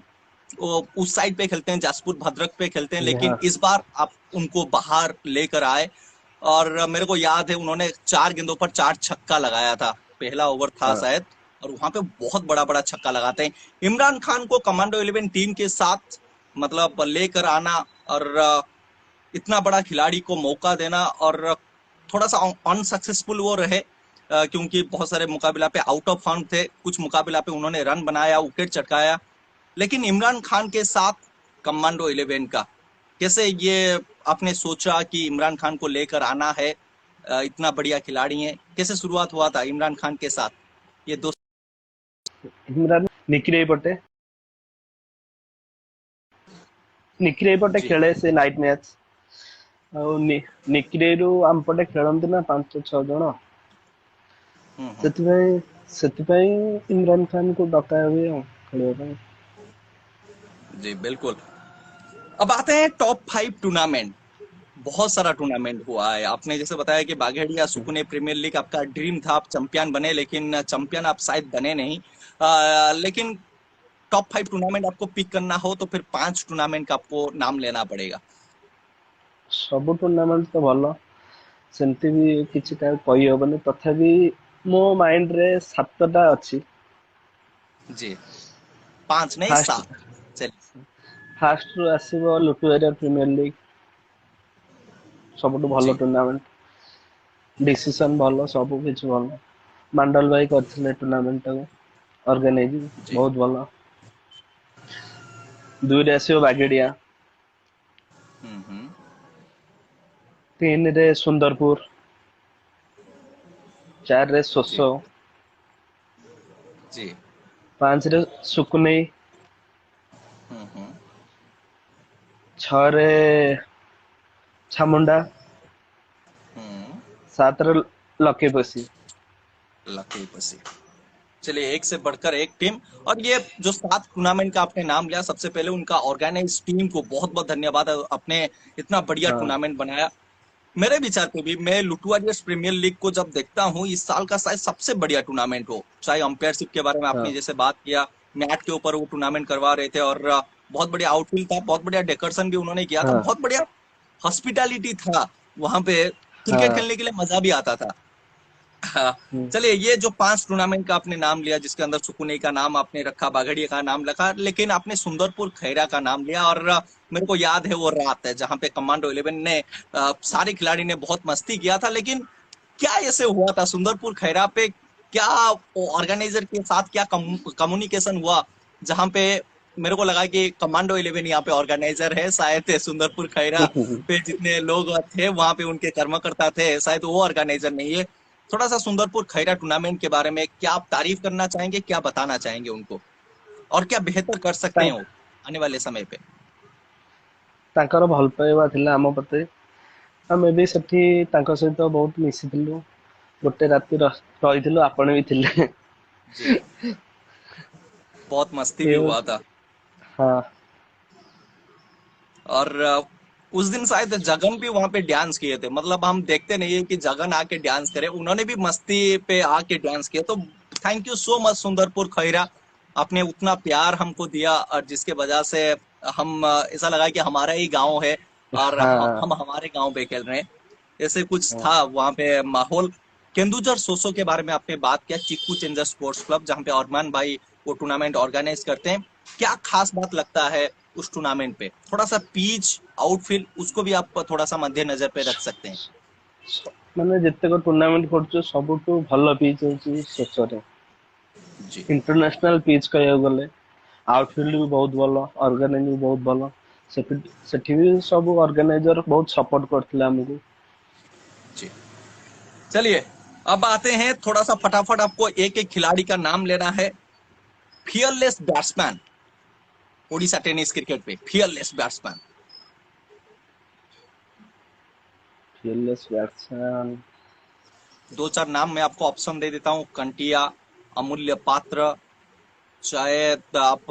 Speaker 1: वो उस साइड पे खेलते हैं, जासपुर भद्रक पे खेलते हैं, लेकिन
Speaker 2: हाँ।
Speaker 1: इस बार आप उनको बाहर लेकर आए। और मेरे को याद है उन्होंने 4 गेंदों पर 4 छक्का लगाया था, पहला ओवर था
Speaker 2: हाँ।
Speaker 1: शायद। और वहां पे बहुत बड़ा बड़ा छक्का लगाते हैं। इमरान खान को कमांडो 11 टीम के साथ मतलब लेकर आना, और इतना बड़ा खिलाड़ी को मौका देना, और थोड़ा सा अनसक्सेसफुल वो रहे, क्योंकि बहुत सारे मुकाबला पे आउट ऑफ फॉर्म थे, कुछ मुकाबला पे उन्होंने रन बनाया, विकेट चटकाया। लेकिन इमरान खान के साथ कमांडो 11 का कैसे ये आपने सोचा कि इमरान खान को लेकर आना है? इतना बढ़िया खिलाड़ी है, कैसे शुरुआत हुआ था इमरान खान के साथ ये दोस्त?
Speaker 2: ଇମ୍ରାନ ନିକିରେଇ ପଟେ, ନିକିରେଇ ପଟେ
Speaker 1: जी।
Speaker 2: ଖେଳେ ସେ ନାଇଟ୍ ମ୍ୟାଚ୍। ଆଉ ନିକିରେଇରୁ ଆମ ପଟେ ଖେଳନ୍ତି ନା 5-6 ଜଣ,
Speaker 1: हम्म।
Speaker 2: ସେଥିପାଇଁ ସେଥିପାଇଁ ଇମ୍ରାନ ଖାନକୁ ଡକା ହୁଏ ଆଉ ଖେଳିବା ପାଇଁ।
Speaker 1: जी बिल्कुल। अब आते हैं टॉप 5 टूर्नामेंट। बहुत सारा टूर्नामेंट हुआ है, आपने जैसे बताया कि बागेड़िया सुकून प्रीमियर लीग आपका ड्रीम था, आप चैंपियन बने, लेकिन चैंपियन आप शायद बने नहीं। लेकिन टॉप 5 टूर्नामेंट आपको पिक करना हो तो फिर 5 टूर्नामेंट का आपको नाम लेना पड़ेगा।
Speaker 2: ସବୁ ଟୁର୍ଣ୍ଣାମେଣ୍ଟ ତ ଭଲ, ସେମିତି ବି କିଛି କାହାକୁ କହିହବନି, ତଥାପି ମୋ ମାଇଣ୍ଡରେ 7ଟା ଅଛି।
Speaker 1: जी। 5 नहीं,
Speaker 2: ଫାଷ୍ଟ
Speaker 1: 7। चलिए।
Speaker 2: ଫାଷ୍ଟରୁ ଆସିବ ଲୁଟୁଏରିଆ ପ୍ରିମିୟର ଲିଗ୍, ସବୁଠୁ ଭଲ
Speaker 1: जी।
Speaker 2: ଟୁର୍ଣ୍ଣାମେଣ୍ଟ। ଡିସିସନ ଭଲ, ସବୁ କିଛି ଭଲ। ମାଣ୍ଡଲ ଭାଇ କରିଥିଲେ ଟୁର୍ଣ୍ଣାମେଣ୍ଟଟାକୁ ଅର୍ଗାନାଇଜ,
Speaker 1: जी।
Speaker 2: ବହୁତ ଭଲ। 2ରେ ଆସିବ ବାଗେଡିଆ,
Speaker 1: हम्म।
Speaker 2: 3ରେ ସୁନ୍ଦରପୁର, 4ରେ
Speaker 1: जी।
Speaker 2: ସୋସୋ,
Speaker 1: जी।
Speaker 2: 5ରେ ସୁକୁନେଇ,
Speaker 1: हम्म।
Speaker 2: 6ରେ ଛାମୁଣ୍ଡା,
Speaker 1: हम्म।
Speaker 2: 7ରେ ଲକେପସି।
Speaker 1: लकी पसी। चलिए, एक से बढ़कर एक टीम। और ये जो 7 टूर्नामेंट का आपने नाम लिया, सबसे पहले उनका ऑर्गेनाइज टीम को बहुत बहुत धन्यवाद, आपने इतना बढ़िया
Speaker 2: हाँ।
Speaker 1: टूर्नामेंट बनाया। मेरे विचार पे भी मैं लुटुआरियर्स प्रीमियर लीग को जब देखता हूँ, इस साल का शायद सबसे बढ़िया टूर्नामेंट हो। चाहे अंपायरशिप के बारे में आपने
Speaker 2: हाँ।
Speaker 1: जैसे बात किया, मैट के ऊपर वो टूर्नामेंट करवा रहे थे, और बहुत बढ़िया आउटफील्ड था, बहुत बढ़िया डेकोरेशन भी उन्होंने किया था,
Speaker 2: हाँ।
Speaker 1: बहुत बढ़िया हॉस्पिटैलिटी था वहां पे। क्रिकेट
Speaker 2: हाँ।
Speaker 1: खेलने के लिए मजा भी आता था। हाँ।
Speaker 2: हम्म।
Speaker 1: चलिए, ये जो 5 टूर्नामेंट का आपने नाम लिया, जिसके अंदर सुकुने का नाम आपने रखा, बागड़िया का नाम रखा, लेकिन आपने सुंदरपुर खैरा का नाम लिया। और मेरे को याद है वो रात है जहां पे कमांडो 11 ने सारे खिलाड़ी ने बहुत मस्ती किया था, लेकिन क्या ऐसे हुआ था सुंदरपुर खैरा पे? क्या ऑर्गेनाइजर के साथ क्या कम्युनिकेशन हुआ, जहां पे मेरे को लगा कि कमांडो 11 यहाँ पे ऑर्गेनाइजर है, शायद सुंदरपुर खैरा पे जितने लोग थे वहां पे उनके कर्मकर्ता थे, शायद वो ऑर्गेनाइजर नहीं है। थोड़ा सा सुंदरपुर खैरा टूर्नामेंट के बारे में क्या आप तारीफ करना चाहेंगे, क्या बताना चाहेंगे उनको, और क्या बेहतर कर सकते हैं वो आने वाले समय पे?
Speaker 2: ତାଙ୍କର ଭଲ ପାଇବା ଥିଲା ଆମ ପ୍ରତି। ଆମେ ବି ସେଠି ତାଙ୍କ ସହିତ ବହୁତ ମିଶିଥିଲୁ। ଗୋଟେ ରାତି ରହିଥିଲୁ, ଆପଣ ବି ଥିଲେ।
Speaker 1: जी, बहुत मस्ती भी
Speaker 2: ये
Speaker 1: हुआ था।
Speaker 2: हाँ।
Speaker 1: और उस दिन शायद जगन भी वहां पे डांस किए थे, मतलब हम देखते नहीं है कि जगन आके डांस करे, उन्होंने भी मस्ती पे आके डांस किया। तो thank you so much Sundarpur Khaira, आपने उतना प्यार हमको दिया, और जिसके वजह से हम ऐसा लगा कि हमारा ही गांव है, और
Speaker 2: हाँ।
Speaker 1: हम हमारे गांव पे खेल रहे हैं, ऐसे कुछ
Speaker 2: हाँ।
Speaker 1: था वहां पे माहौल। केंदुझर सोसो के बारे में आपने बात किया, चिक्कू चेंजर स्पोर्ट्स क्लब जहाँ पे अरमान भाई वो टूर्नामेंट ऑर्गेनाइज करते हैं, क्या खास बात लगता है उस टूर्नामेंट पे? थोड़ा सा पिच आउटफील्ड उसको भी आप थोड़ा सा मध्य नजर पे रख सकते हैं।
Speaker 2: ମାନେ ଯେତେକ ଟୁର୍ଣ୍ଣାମେଣ୍ଟ କରୁଛୁ ସବୁଠୁ ଭଲ ପିଚ୍ ହଉଛି ଶେଷରେ।
Speaker 1: जी,
Speaker 2: ଇଣ୍ଟରନ୍ୟାସନାଲ ପିଚ୍ କହିବାକୁ ଗଲେ ଆଉଟଫିଲ୍ଡ ବି ବହୁତ ଭଲ, ଅର୍ଗାନାଇଜ ବି ବହୁତ ଭଲ। ସେଠି ସେଠି ବି ସବୁ ଅର୍ଗାନାଇଜର ବହୁତ ସପୋର୍ଟ କରିଥିଲେ ଆମକୁ।
Speaker 1: जी। चलिए, अब आते हैं थोड़ा सा फटाफट, आपको एक एक खिलाड़ी का नाम लेना है। Fearless batsman Odisha tennis cricket पे, फियरलेस बैट्समैन।
Speaker 2: Fearless batsman.
Speaker 1: दो चार नाम मैं आपको ऑप्शन दे देता हूँ, कंटिया, अमूल्य पात्र, शायद आप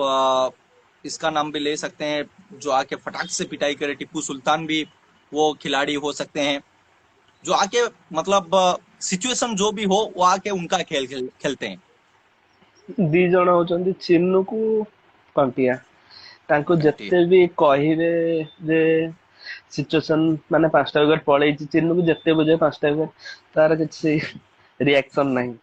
Speaker 1: इसका नाम भी ले सकते हैं, जो आके फटाक से पिटाई करे, टिप्पू सुल्तान भी वो खिलाड़ी हो सकते हैं, जो आके मतलब सिचुएशन जो भी हो वो आके उनका खेलते हैं।
Speaker 2: ଦି ଜଣ ହଉଛନ୍ତି ଚିନୁକୁ କଣ୍ଟିଆ। ତାଙ୍କୁ
Speaker 1: कंटिया।
Speaker 2: ଯେତେ ବି କହିବେ ଯେ ସିଚୁଏସନ ମାନେ 5ଟା ୱିକେଟ ପଳେଇଛି, ଚିନୁକୁ ଯେତେ ବୁଝେ 5ଟା ୱିକେଟ ତାର କିଛି ରିଆକ୍ସନ ନାହିଁ।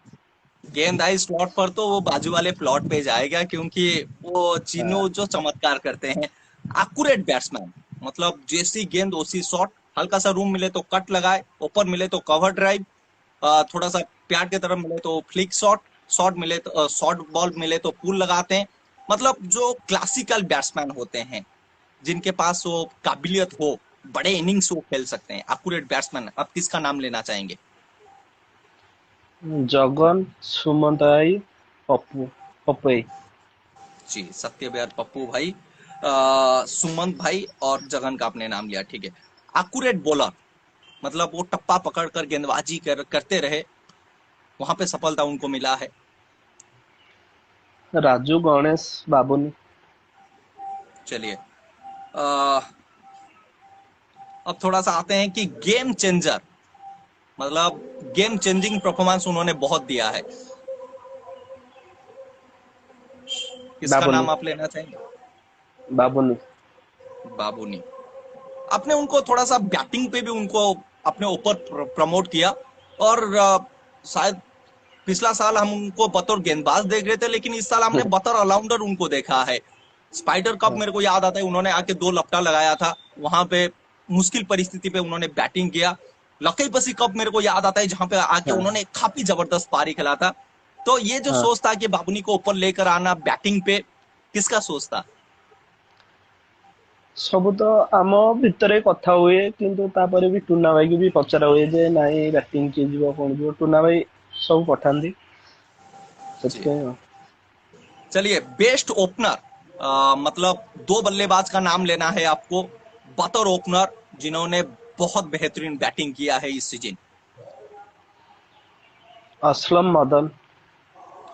Speaker 1: गेंद आई स्लॉट पर तो वो बाजू वाले प्लॉट पे जाएगा, क्योंकि वो
Speaker 2: हाँ।
Speaker 1: चीनू जो चमत्कार करते हैं, एक्यूरेट बैट्समैन, मतलब जैसी गेंद वैसी शॉट, हल्का सा रूम मिले तो कट लगाए, ऊपर मिले तो कवर ड्राइव, थोड़ा सा प्यार की तरफ मिले तो फ्लिक शॉट, शॉट मिले तो शॉर्ट बॉल मिले तो पुल लगाते हैं। मतलब जो क्लासिकल बैट्समैन होते हैं, जिनके पास वो काबिलियत हो, बड़े इनिंग्स वो खेल सकते हैं, एक्यूरेट बैट्समैन, आप किसका नाम लेना चाहेंगे?
Speaker 2: ଜଗନ, ସୁମନ୍ତ ଭାଇ, ପପୁ ପପୁ ଭାଇ।
Speaker 1: जी, सत्य बिहार पप्पू भाई, सुमंत भाई और जगन का आपने नाम लिया, ठीक है। एक्यूरेट बॉलर, मतलब वो टप्पा पकड़ कर गेंदबाजी करते रहे, वहां पे सफलता उनको मिला है।
Speaker 2: ରାଜୁ, ଗଣେଶ, ବାବୁନି।
Speaker 1: चलिए, अ, अब थोड़ा सा आते हैं कि गेम चेंजर, मतलब गेम चेंजिंग परफॉर्मेंस उन्होंने बहुत दिया है, किसका
Speaker 2: ବାବୁନି।
Speaker 1: नाम आप लेना चाहेंगे?
Speaker 2: ବାବୁନି।
Speaker 1: बाबूनी। आपने उनको थोड़ा सा बैटिंग पे भी उनको अपने ऊपर प्रमोट किया, और शायद पिछला साल हम उनको बतौर गेंदबाज देख रहे थे, लेकिन इस साल हमने बतौर ऑलराउंडर उनको देखा है। स्पाइडर कप
Speaker 2: हाँ।
Speaker 1: मेरे को याद आता है, उन्होंने आके 2 लपटा लगाया था वहां पे, मुश्किल परिस्थिति पे उन्होंने बैटिंग किया। लकई बसी कप मेरे को याद आता है, जहां पे आके
Speaker 2: हाँ।
Speaker 1: उन्होंने काफी जबरदस्त पारी खेला था। तो ये जो
Speaker 2: हाँ।
Speaker 1: सोच था कि बाबुनी को ऊपर लेकर आना बैटिंग पे, किसका सोच था?
Speaker 2: ସବୁ ତ ଆମ ଭିତରେ କଥା ହୁଏ, କିନ୍ତୁ ତାପରେ ବି ଟୁନା ଭାଇକି ବି ପଚରା ହୁଏ ଯେ ନାଇଁ ବ୍ୟାଟିଂ କିଏ ଯିବ କଣ ଯିବ, ଟୁନା ଭାଇ ସବୁ ପଠାନ୍ତି
Speaker 1: जी,
Speaker 2: ସେଥିପାଇଁ ଆଉ।
Speaker 1: चलिए, बेस्ट ओपनर, मतलब 2 बल्लेबाज का नाम लेना है आपको बतौर ओपनर, जिन्होंने बहुत बेहतरीन बैटिंग किया है इस सीजन।
Speaker 2: असलम, मदन।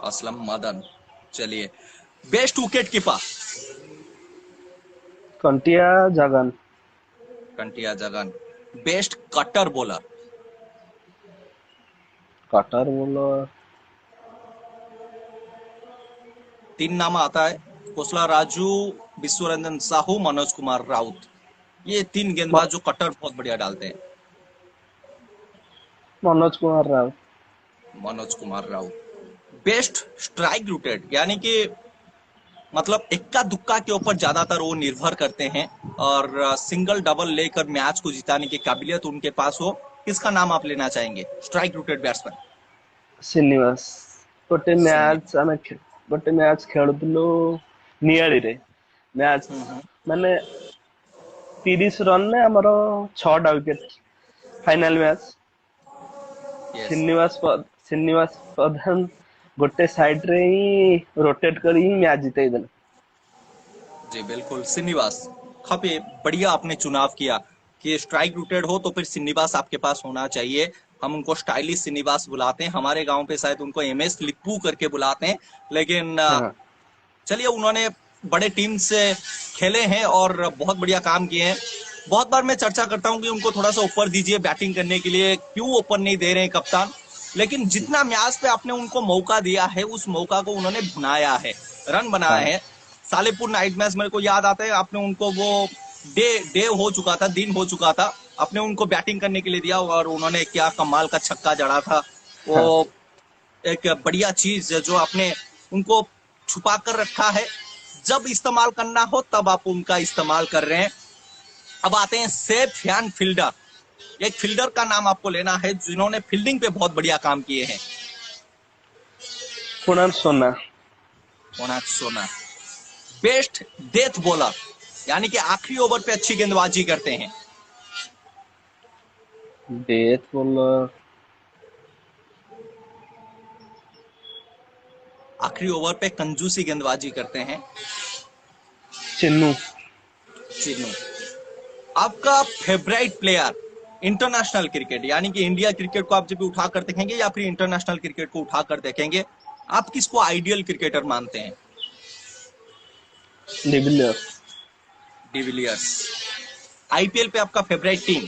Speaker 1: असलम, मदन। चलिए, best wicket keeper,
Speaker 2: Kantia, Jagan.
Speaker 1: Kantia Jagan. Best cutter bowler,
Speaker 2: cutter bowler.
Speaker 1: 3 नाम आता है, कोसला राजू, विश्वरंजन साहू, मनोज कुमार राउत, ये 3 गेंदबाज जो कटर बहुत बढ़िया डालते हैं।
Speaker 2: Manoj Kumar Rao.
Speaker 1: Manoj Kumar Raut. Best strike rooted, यानी कि मतलब इक्का दुक्का के ऊपर ज्यादातर वो निर्भर करते हैं, और सिंगल डबल लेकर मैच को जिताने की काबिलियत उनके पास हो, किसका नाम आप लेना चाहेंगे स्ट्राइक रूटेड बैट्समैन?
Speaker 2: श्रीनिवास। ଗୋଟେ
Speaker 1: सुनिए।
Speaker 2: ମ୍ୟାଚ୍ ଆମେ ଗୋଟେ ମ୍ୟାଚ୍ ଖେଳୁଥିଲୁ ନିଆଳିରେ। ମ୍ୟାଚ୍
Speaker 1: हम्म।
Speaker 2: ମାନେ 30 ରନରେ ଆମର 6ଟା wicket. Final match
Speaker 1: yes.
Speaker 2: Srinivas Pradhan ଗୋଟେ ସାଇଡ ରେ ହିଁ ରୋटेट କରି ହିଁ ମ୍ୟାଚ୍ ଜିତେଇ ଦେଲେ।
Speaker 1: जी बिल्कुल, श्रीनिवास। काफी बढ़िया आपने चुनाव किया कि स्ट्राइक रूटेड हो तो फिर श्रीनिवास आपके पास होना चाहिए। हम उनको स्टाइलिश श्रीनिवास बुलाते हैं, हमारे गांव पे शायद उनको एमएस लिप्पू करके बुलाते हैं। लेकिन
Speaker 2: हाँ
Speaker 1: चलिए, उन्होंने बड़े टीम से खेले हैं और बहुत बढ़िया काम किए हैं। बहुत बार मैं चर्चा करता हूं कि उनको थोड़ा सा ऊपर दीजिए बैटिंग करने के लिए, क्यों ऊपर नहीं दे रहे हैं कप्तान। लेकिन जितना मैच पे आपने उनको मौका दिया है, उस मौका को उन्होंने भुनाया है, रन बनाए
Speaker 2: हाँ
Speaker 1: हैं। सालेपुर नाइट मैच मेरे को याद आता है, आपने उनको वो डे डे हो चुका था, दिन हो चुका था, आपने उनको बैटिंग करने के लिए दिया और उन्होंने क्या कमाल का छक्का जड़ा था। वो
Speaker 2: हाँ
Speaker 1: एक बढ़िया चीज जो आपने उनको छुपा कर रखा है, जब इस्तेमाल करना हो तब आप उनका इस्तेमाल कर रहे हैं। अब आते हैं सेफ फैन फील्डर। एक फील्डर का नाम आपको लेना है जिन्होंने फील्डिंग पे बहुत बढ़िया काम किए हैं।
Speaker 2: कुणाल सोना।
Speaker 1: मोनाक सोना। बेस्ट डेथ बॉलर, यानी कि आखिरी ओवर पे अच्छी गेंदबाजी करते हैं।
Speaker 2: डेथ बॉलर
Speaker 1: आखिरी ओवर पे कंजूसी गेंदबाजी करते हैं।
Speaker 2: चिन्नू।
Speaker 1: चिन्नू। आपका फेवरेट प्लेयर इंटरनेशनल क्रिकेट, यानी कि इंडिया क्रिकेट को आप जब भी उठा कर देखेंगे या फिर इंटरनेशनल क्रिकेट को उठा कर देखेंगे, आप किसको आइडियल क्रिकेटर मानते हैं?
Speaker 2: डिविलियर्स।
Speaker 1: डिविलियर्स। आईपीएल पे आपका favourite team?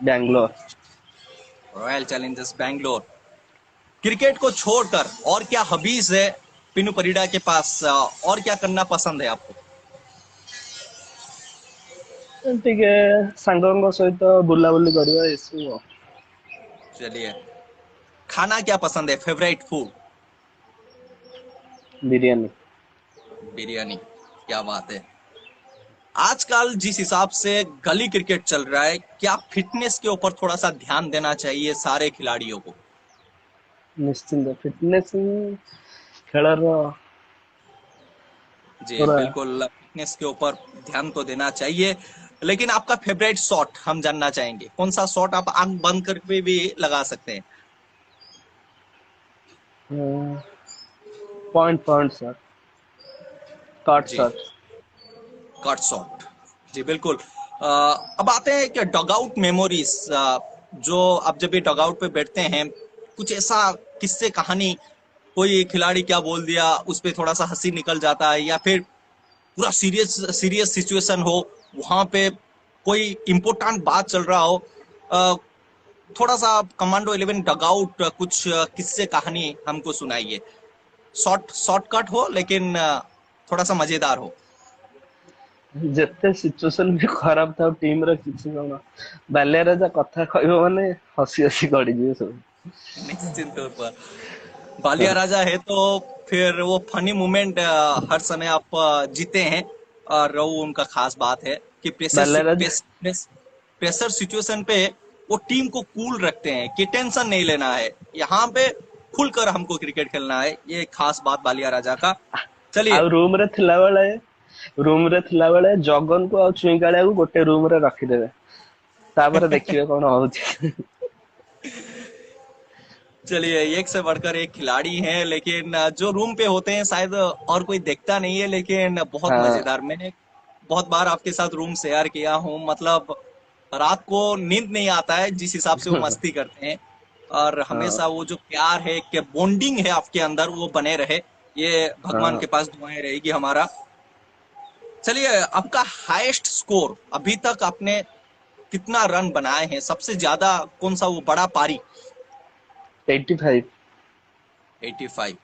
Speaker 2: Bangalore.
Speaker 1: Royal Challengers Bangalore. Cricket को छोड़कर और क्या हॉबीज है पिनू परिडा के पास, और क्या करना पसंद है आपको?
Speaker 2: ଟିକେ ସାଙ୍ଗଙ୍କ ସହିତ ବୁଲାବୁଲି କରିବା ଏସବୁ ଆଉ।
Speaker 1: चलिए, खाना क्या पसंद है, फेवरेट फूड?
Speaker 2: ବିରିୟାନୀ।
Speaker 1: बिरयानी। क्या बात है। आजकल जिस हिसाब से गली क्रिकेट चल रहा है, क्या फिटनेस के ऊपर थोड़ा सा ध्यान देना चाहिए सारे खिलाड़ियों को?
Speaker 2: ନିଶ୍ଚିନ୍ତ ଫିଟନେସ୍ ଖେଳର
Speaker 1: जी
Speaker 2: ପୁରା।
Speaker 1: बिल्कुल, फिटनेस के ऊपर ध्यान तो देना चाहिए। लेकिन आपका फेवरेट शॉट हम जानना चाहेंगे, कौन सा शॉट आप आंख बंद करके भी लगा सकते हैं?
Speaker 2: Point point shot. कट
Speaker 1: जी,
Speaker 2: शॉट।
Speaker 1: Cut shot. जी बिल्कुल। अब आते हैं कि डगआउट मेमोरीज। जो आप जब भी डगआउट पे बैठते हैं, कुछ ऐसा किस्से कहानी, कोई खिलाड़ी क्या बोल दिया उस पर थोड़ा सा हंसी निकल जाता है, या फिर पूरा सीरियस सीरियस सिचुएशन हो, वहां पे कोई इंपोर्टेंट बात चल रहा हो, अ, थोड़ा सा कमांडो 11 डगआउट कुछ किस्से कहानी हमको सुनाइए। शॉर्टकट हो लेकिन थोड़ा सा मजेदार हो।
Speaker 2: ଯେତେ ସିଚୁଏସନ ବି ଖରାପ ଥାଉ ଟିମର କିଛି କଣ ବାଲିଆ ରାଜା କଥା କହିବ ମାନେ ହସି ହସି ଗଡିଯିବେ ସବୁ।
Speaker 1: निश्चित तौर पर बालिया राजा है तो फिर वो फनी मोमेंट हर समय आप जीते हैं, और वो उनका खास बात है कि
Speaker 2: ବାଲିଆ ରାଜା
Speaker 1: प्रेशर सिचुएशन पे वो टीम को कूल रखते हैं कि टेंशन नहीं लेना है, यहाँ पे खुलकर हमको क्रिकेट खेलना है। ये खास बात बालिया राजा का। चलिए।
Speaker 2: ଆଉ ରୁମ ରେ ଥିଲାବେଳେ ଜଗନକୁ ଆଉ ଚୁଇଁକାଳିଆକୁ ଗୋଟେ ରୁମ ରେ ରଖିଦେବେ, ତାପରେ ଦେଖିବେ କଣ ହଉଛି।
Speaker 1: चलिए, एक से बढ़कर एक खिलाड़ी हैं, लेकिन जो रूम पे होते हैं शायद और कोई देखता नहीं है, लेकिन बहुत
Speaker 2: हाँ
Speaker 1: मजेदार। मैंने बहुत बार आपके साथ रूम शेयर किया हूँ, मतलब रात को नींद नहीं आता है जिस हिसाब से वो मस्ती करते हैं। और
Speaker 2: हाँ
Speaker 1: हमेशा वो जो प्यार है, कि बॉन्डिंग है आपके अंदर, वो बने रहे। ये भगवान
Speaker 2: हाँ।
Speaker 1: के पास दुआएं रहेगी हमारा। चलिए, आपका हाईएस्ट स्कोर अभी तक आपने कितना रन बनाए हैं, सबसे ज्यादा कौन सा वो बड़ा पारी?
Speaker 2: 85।
Speaker 1: 85।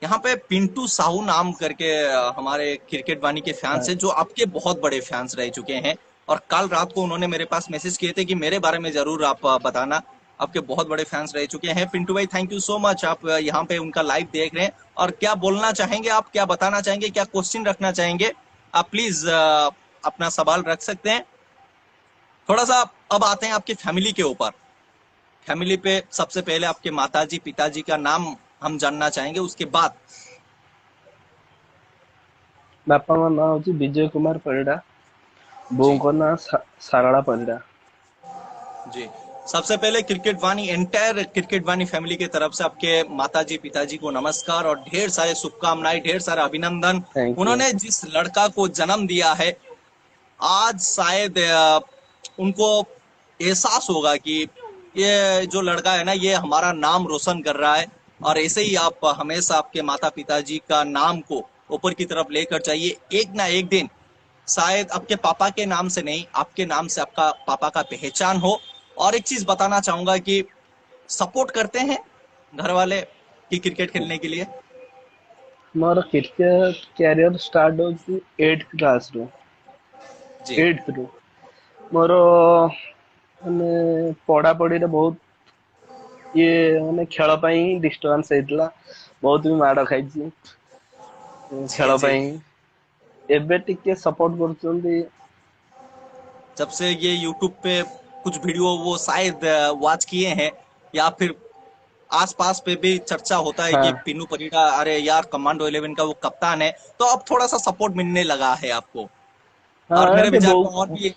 Speaker 1: यहाँ पे पिंटू साहू नाम करके हमारे क्रिकेट वानी के फैंस
Speaker 2: हाँ
Speaker 1: हैं, जो आपके बहुत बड़े फैंस रह चुके हैं। और कल रात को उन्होंने मेरे पास मैसेज किए थे कि मेरे बारे में जरूर आप बताना। आपके बहुत बड़े फैंस रह चुके हैं पिंटू भाई, थैंक यू सो मच। आप यहाँ पे उनका लाइव देख रहे हैं, और क्या बोलना चाहेंगे आप, क्या बताना चाहेंगे, क्या क्वेश्चन रखना चाहेंगे? आप प्लीज अपना सवाल रख सकते हैं। थोड़ा सा अब आते हैं आपकी फैमिली के ऊपर। फैमिली पे सबसे पहले आपके माताजी पिताजी का नाम हम जानना चाहेंगे, उसके बाद।
Speaker 2: ବାପାଙ୍କ ନାଁ ହଉଛି ବିଜୟ କୁମାର ପରିଡ଼ା,
Speaker 1: जी
Speaker 2: ବୋଉଙ୍କ ନାଁ ସାରଳା ପରିଡ଼ା।
Speaker 1: जी। सबसे पहले क्रिकेट वाणी एंटायर क्रिकेट वाणी फैमिली की तरफ से आपके माताजी पिताजी को नमस्कार और ढेर सारे शुभकामनाएं, ढेर सारा अभिनंदन।
Speaker 2: Thank you.
Speaker 1: उन्होंने जिस लड़का को जन्म दिया है, आज शायद उनको एहसास होगा कि ये जो लड़का है ना, ये हमारा नाम रोशन कर रहा है। और ऐसे ही आप हमेशा आपके माता पिताजी का नाम को ऊपर की तरफ लेकर चाहिए। एक ना एक दिन शायद आपके पापा के नाम से नहीं, आपके नाम से आपका पापा का पहचान हो। और एक चीज बताना चाहूंगा कि सपोर्ट करते हैं घर वाले कि क्रिकेट खेलने के लिए।
Speaker 2: ମୋର କ୍ରିକେଟ କ୍ୟାରିୟର ଷ୍ଟାର୍ଟ ହଉଛି 8th କ୍ଲାସରୁ।
Speaker 1: जी
Speaker 2: 8th ରୁ ମୋର ମାନେ ପଢାପଢିରେ ବହୁତ ଇଏ ମାନେ ଖେଳ ପାଇଁ ଡିଷ୍ଟର୍ବାନ୍ସ ହେଇଥିଲା, ବହୁତ ବି ମାଡ ଖାଇଛି
Speaker 1: जी
Speaker 2: ଖେଳ
Speaker 1: जी।
Speaker 2: ପାଇଁ। ଏବେ ଟିକେ ସପୋर्ट କରୁଛନ୍ତି।
Speaker 1: जब से ये यूट्यूब पे कुछ वीडियो वो शायद वॉच किए हैं, या फिर आसपास पे भी चर्चा होता है कि
Speaker 2: हाँ
Speaker 1: पिन्नू परिड़ा, अरे यार कमांडो 11 का वो कप्तान है, तो अब थोड़ा सा सपोर्ट मिलने लगा है आपको।
Speaker 2: ହଁ
Speaker 1: और मेरे
Speaker 2: ଏବେ
Speaker 1: विचार
Speaker 2: ବୋଉ
Speaker 1: में और भी।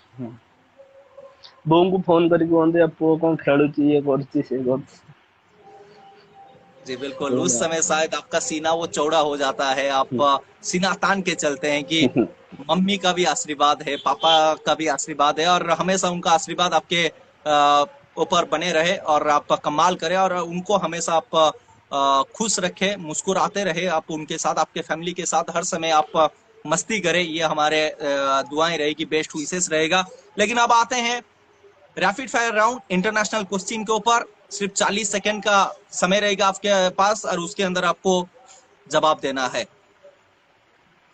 Speaker 2: ବୋଉଙ୍କୁ ଫୋନ କରିକି କୁହନ୍ତି ଆଉ ପୁଅ କଣ ଖେଳୁଛି, ଇଏ କରୁଛି ସିଏ କରୁଛି।
Speaker 1: जी बिल्कुल, उस समय शायद आपका सीना वो चौड़ा हो जाता है, आप सीना तान के चलते हैं कि मम्मी का भी आशीर्वाद है, पापा का भी आशीर्वाद है, और हमेशा उनका आशीर्वाद आपके ऊपर बने रहे और आप कमाल करें, और उनको हमेशा आप खुश रखें, मुस्कुराते रहे आप उनके साथ, आपके फैमिली के साथ हर समय आप मस्ती करें, ये हमारे दुआएं रहेगी, बेस्ट विशेष रहेगा। लेकिन अब आते हैं rapid fire round international question के ऊपर। सिर्फ 40 सेकंड का समय रहेगा आपके पास, और उसके अंदर आपको जवाब देना है।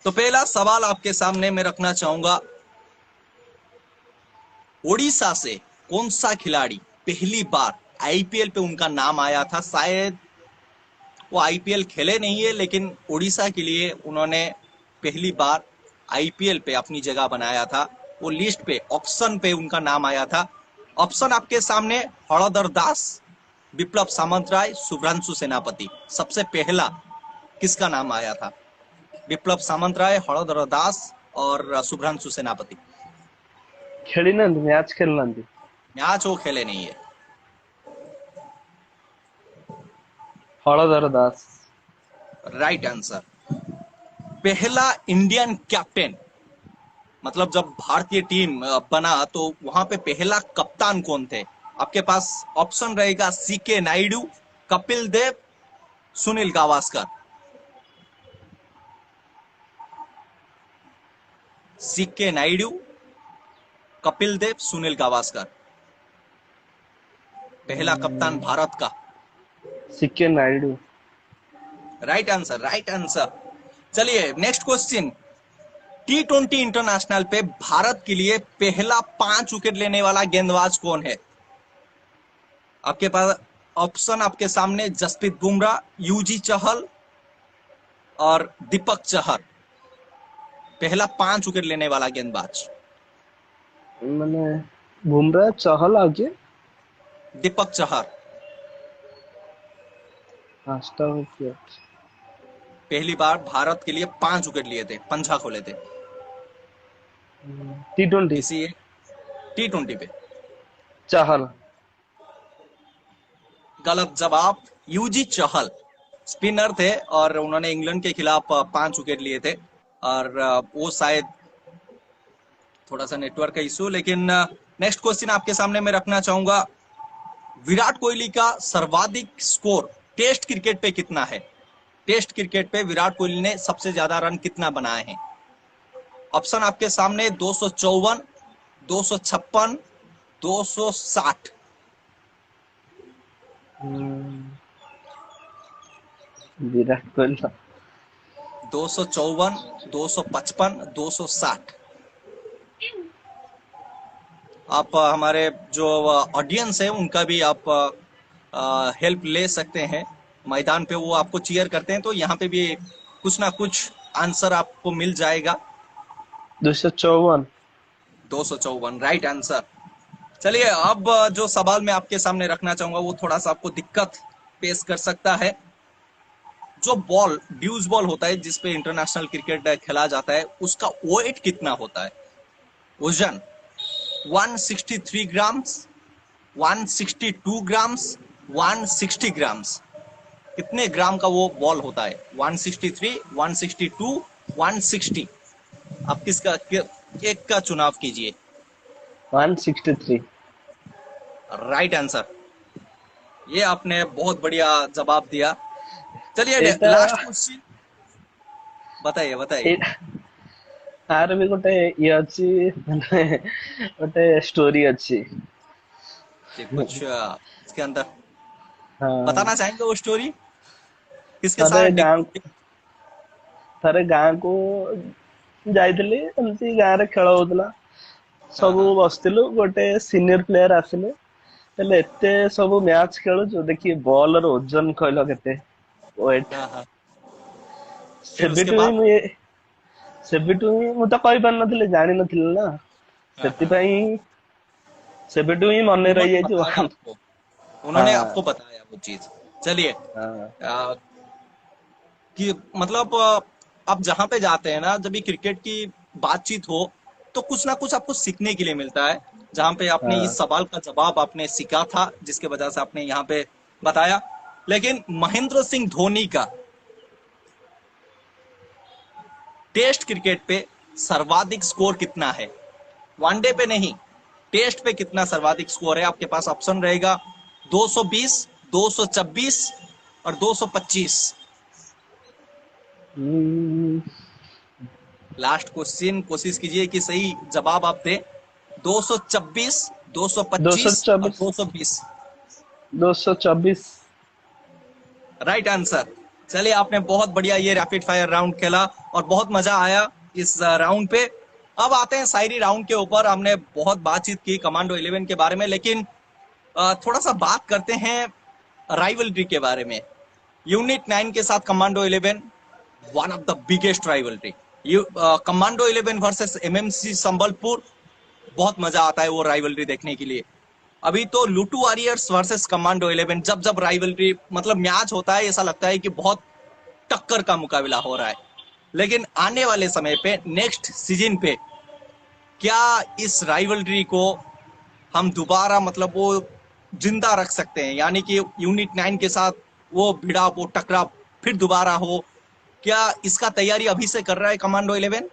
Speaker 1: तो पहला सवाल आपके सामने मैं रखना चाहूंगा, ओडिशा से कौन सा खिलाड़ी पहली बार आईपीएल पे उनका नाम आया था? शायद वो आईपीएल खेले नहीं है, लेकिन ओडिशा के लिए उन्होंने पहली बार आईपीएल पे अपनी जगह बनाया था। वो लिस्ट पे ऑप्शन पे उनका नाम आया था। ऑप्शन आपके सामने, हड़ोदर दास, विप्लव सामंतराय, शुभ्रांशु सेनापति। सबसे पहला किसका नाम आया था? विप्लव सामंतराय, हड़ोदर दास और शुभ्रांशु सेनापति।
Speaker 2: ଖେଳି ନାହାନ୍ତି, ମ୍ୟାଚ୍ ଖେଳି ନାହାନ୍ତି।
Speaker 1: मैच वो खेले नहीं है।
Speaker 2: ହଳଧର ଦାସ।
Speaker 1: Right answer. पहला इंडियन कैप्टन, मतलब जब भारतीय टीम बना तो वहां पे पहला कप्तान कौन थे? आपके पास ऑप्शन रहेगा सीके नायडू, कपिल देव, सुनील गावस्कर। सीके नायडू, कपिल देव, सुनील गावस्कर। पहला कप्तान भारत का।
Speaker 2: CK Naidu.
Speaker 1: Right answer, right answer. चलिए नेक्स्ट क्वेश्चन। T20 इंटरनेशनल पे भारत के लिए पहला 5 विकेट लेने वाला गेंदबाज कौन है? आपके पास ऑप्शन आपके सामने, जसप्रीत बुमराह, यूजी चहल और दीपक चहर। पहला 5 विकेट लेने वाला गेंदबाज।
Speaker 2: ମାନେ ବୁମରା, ଚହଲ ଆଉ କିଏ?
Speaker 1: दीपक चहर।
Speaker 2: 5ଟା wicket।
Speaker 1: पहली बार भारत के लिए 5 विकेट लिए थे, पंजा खोले थे
Speaker 2: T20
Speaker 1: किसी एक T20 पे।
Speaker 2: चहल।
Speaker 1: गलत जवाब, यूजी चहल। स्पिनर थे और उन्होंने इंग्लैंड के खिलाफ 5 विकेट लिए थे। और वो शायद थोड़ा सा नेटवर्क का इशू। लेकिन नेक्स्ट क्वेश्चन आपके सामने मैं रखना चाहूंगा, विराट कोहली का सर्वाधिक स्कोर टेस्ट क्रिकेट पे कितना है? टेस्ट क्रिकेट पे विराट कोहली ने सबसे ज्यादा रन कितना बनाए हैं? ऑप्शन आपके सामने, 254, 256, 260।
Speaker 2: ବିରାଟ କୋହଲି।
Speaker 1: 254, 255, 260। आप हमारे जो ऑडियंस है उनका भी आप हेल्प ले सकते हैं। मैदान पे वो आपको चीयर करते हैं, तो यहाँ पे भी कुछ ना कुछ आंसर आपको मिल जाएगा।
Speaker 2: 254।
Speaker 1: 254 राइट आंसर। चलिए अब जो सवाल मैं आपके सामने रखना चाहूंगा वो थोड़ा सा आपको दिक्कत पेश कर सकता है। जो बॉल ड्यूज बॉल होता है जिसपे इंटरनेशनल क्रिकेट खेला जाता है उसका वेट कितना होता है? वजन 163 ग्राम्स, 162 ग्राम्स, 160 ग्राम्स। कितने ग्राम का वो बॉल होता है? 163, 162, 160। आप किसका एक का चुनाव कीजिए।
Speaker 2: 163।
Speaker 1: Right answer. ये आपने बहुत बढ़िया जवाब दिया। चलिए
Speaker 2: एटा
Speaker 1: लास्ट क्वेश्चन। बताइए बताइए।
Speaker 2: आर भी गोटे ये अच्छी माने गोटे स्टोरी अच्छी।
Speaker 1: जी, कुछ इसके अंदर बताना
Speaker 2: हाँ।
Speaker 1: चाहेंगे वो स्टोरी किसके
Speaker 2: थरे
Speaker 1: साथ
Speaker 2: गाँ ଥରେ ଗାଁକୁ ଯାଇଥିଲି, ଏମିତି ଗାଁରେ ଖେଳ ହଉଥିଲା,
Speaker 1: हाँ
Speaker 2: ସବୁ
Speaker 1: हाँ
Speaker 2: ବସିଥିଲୁ, ଗୋଟେ ସିନିୟର ପ୍ଲେୟାର ଆସିଲେ, ହେଲେ ଏତେ ସବୁ ମ୍ୟାଚ ଖେଳୁଛୁ, ଦେଖି ବଲ ର ଓଜନ କହିଲ କେତେ ୱେଟ।
Speaker 1: हाँ हाँ। फिर उसके
Speaker 2: ସେବେଠୁ ହିଁ
Speaker 1: बाद?
Speaker 2: ମୁଁ ସେବେଠୁ ହିଁ ମୁଁ ତ କହିପାରିନଥିଲି, ଜାଣିନଥିଲି ନା,
Speaker 1: हाँ हाँ।
Speaker 2: ସେଥିପାଇଁ ସେବେଠୁ ହିଁ ମନେ
Speaker 1: उन्होंने
Speaker 2: ରହିଯାଇଛି।
Speaker 1: बताया आपको? उन्होंने
Speaker 2: हाँ
Speaker 1: आपको बताया वो चीज। चलिए
Speaker 2: हाँ
Speaker 1: कि मतलब आप जहां पे जाते हैं ना, जब भी क्रिकेट की बातचीत हो तो कुछ ना कुछ आपको सीखने के लिए मिलता है। जहां पे आपने
Speaker 2: हाँ।
Speaker 1: इस सवाल का जवाब आपने सीखा था जिसके वजह से आपने यहाँ पे बताया। लेकिन महेंद्र सिंह धोनी का टेस्ट क्रिकेट पे सर्वाधिक स्कोर कितना है? वनडे पे नहीं, टेस्ट पे कितना सर्वाधिक स्कोर है? आपके पास ऑप्शन रहेगा 220, 226 और 225।
Speaker 2: हम्म,
Speaker 1: लास्ट क्वेश्चन, कोशिश कीजिए कि सही जवाब आप दें। 226,
Speaker 2: दो सौ
Speaker 1: 225 और
Speaker 2: चौबीस
Speaker 1: 220।
Speaker 2: 224।
Speaker 1: Right answer. चलिए आपने बहुत बढ़िया ये रैपिड फायर राउंड खेला और बहुत मजा आया इस राउंड पे। अब आते हैं शायरी राउंड के ऊपर। हमने बहुत बातचीत की कमांडो 11 के बारे में, लेकिन थोड़ा सा बात करते हैं राइवलरी के बारे में। यूनिट 9 के साथ commando 11, one of the biggest rivalry. Commando 11 versus MMC Sambalpur, बहुत मजा आता है वो राइवलरी देखने के लिए। अभी तो लुटू वॉरियर्स वर्सेस कमांडो 11, जब जब राइवलरी मतलब मैच होता है ऐसा लगता है कि बहुत टक्कर का मुकाबला हो रहा है। लेकिन आने वाले समय पे नेक्स्ट सीजन पे क्या इस राइवलरी को हम दोबारा मतलब वो जिंदा रख सकते हैं, यानी कि यूनिट 9 के साथ वो भिड़ा वो टकराव फिर दोबारा हो? क्या इसका तैयारी अभी से कर रहा है कमांडो 11?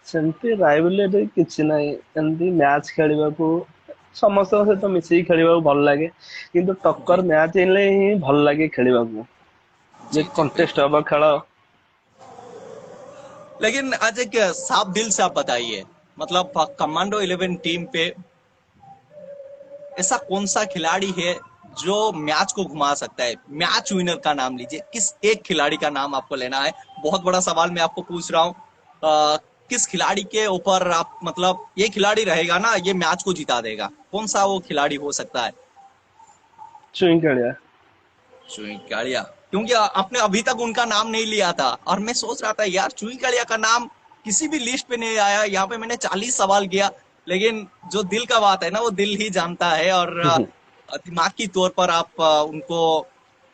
Speaker 2: ସେମିତି ରାଇଭଲରି କିଛି ନାହିଁ, ଏମିତି ମ୍ୟାଚ୍ ଖେଳିବାକୁ ସମସ୍ତଙ୍କ ସହିତ ମିଶିକି ଖେଳିବାକୁ ଭଲ ଲାଗେ, କିନ୍ତୁ
Speaker 1: जी
Speaker 2: ଟକ୍କର ମ୍ୟାଚ୍ ହେଲେ ହିଁ ଭଲ ଲାଗେ ଖେଳିବାକୁ,
Speaker 1: जी
Speaker 2: ଯେ
Speaker 1: जी
Speaker 2: କଣ୍ଟେଷ୍ଟ
Speaker 1: बिल्कुल।
Speaker 2: ହବ ଖେଳ।
Speaker 1: लेकिन आज एक साफ दिल से आप बताइए, मतलब कमांडो 11 टीम पे ऐसा कौन सा खिलाड़ी है जो मैच को घुमा सकता है? मैच विनर का नाम लीजिए, किस एक खिलाड़ी का नाम आपको लेना है? बहुत बड़ा सवाल मैं आपको पूछ रहा हूँ। किस खिलाड़ी के ऊपर आप मतलब ये खिलाड़ी रहेगा ना, ये मैच को जिता देगा, कौन सा वो खिलाड़ी हो सकता है?
Speaker 2: ଚୁଇଁ କାଳିଆ।
Speaker 1: चुई कालिया, क्योंकि आपने अभी तक उनका नाम नहीं लिया था और मैं सोच रहा था यार चुई कालिया का नाम किसी भी लिस्ट पे नहीं आया। यहाँ पे मैंने 40 सवाल किया, लेकिन जो दिल का बात है ना वो दिल ही जानता है। और दिमागी तौर पर आप उनको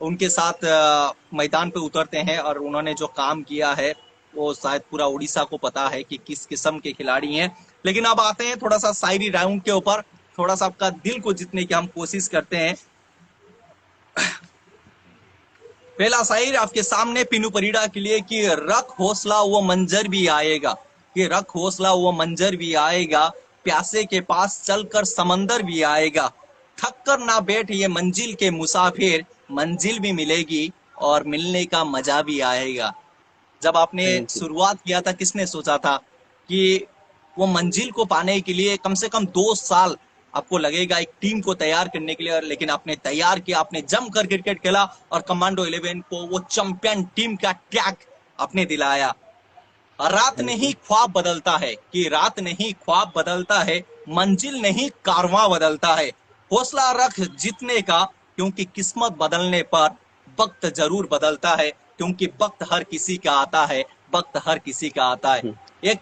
Speaker 1: उनके साथ मैदान पे उतरते हैं और उन्होंने जो काम किया है वो शायद पूरा उड़ीसा को पता है कि किस किस्म के खिलाड़ी हैं। लेकिन अब आते हैं थोड़ा सा शायरी राउंड के ऊपर, थोड़ा सा आपका दिल को जीतने की हम कोशिश करते हैं। पहला शायर आपके सामने पीनू परिड़ा के लिए कि रख हौसला वो मंजर भी आएगा, कि रख हौसला वो मंजर भी आएगा, प्यासे के पास चलकर समंदर भी आएगा, थक कर ना बैठ ये मंजिल के मुसाफिर, मंजिल भी मिलेगी और मिलने का मजा भी आएगा। जब आपने
Speaker 2: थैंक यू।
Speaker 1: शुरुआत किया था किसने सोचा था कि वो मंजिल को पाने के लिए कम से कम 2 साल आपको लगेगा एक टीम को तैयार करने के लिए? लेकिन आपने तैयार किया, आपने जमकर क्रिकेट खेला और कमांडो 11 को वो चैंपियन टीम का टैग आपने दिलाया। रात
Speaker 2: थैंक
Speaker 1: नहीं
Speaker 2: यू।
Speaker 1: ख्वाब बदलता है, कि रात नहीं ख्वाब बदलता है, मंजिल नहीं कारवां बदलता है। हौसला रख जीतने का, क्योंकि किस्मत बदलने पर वक्त जरूर बदलता है, क्योंकि वक्त हर किसी का आता है, वक्त हर किसी का आता है। एक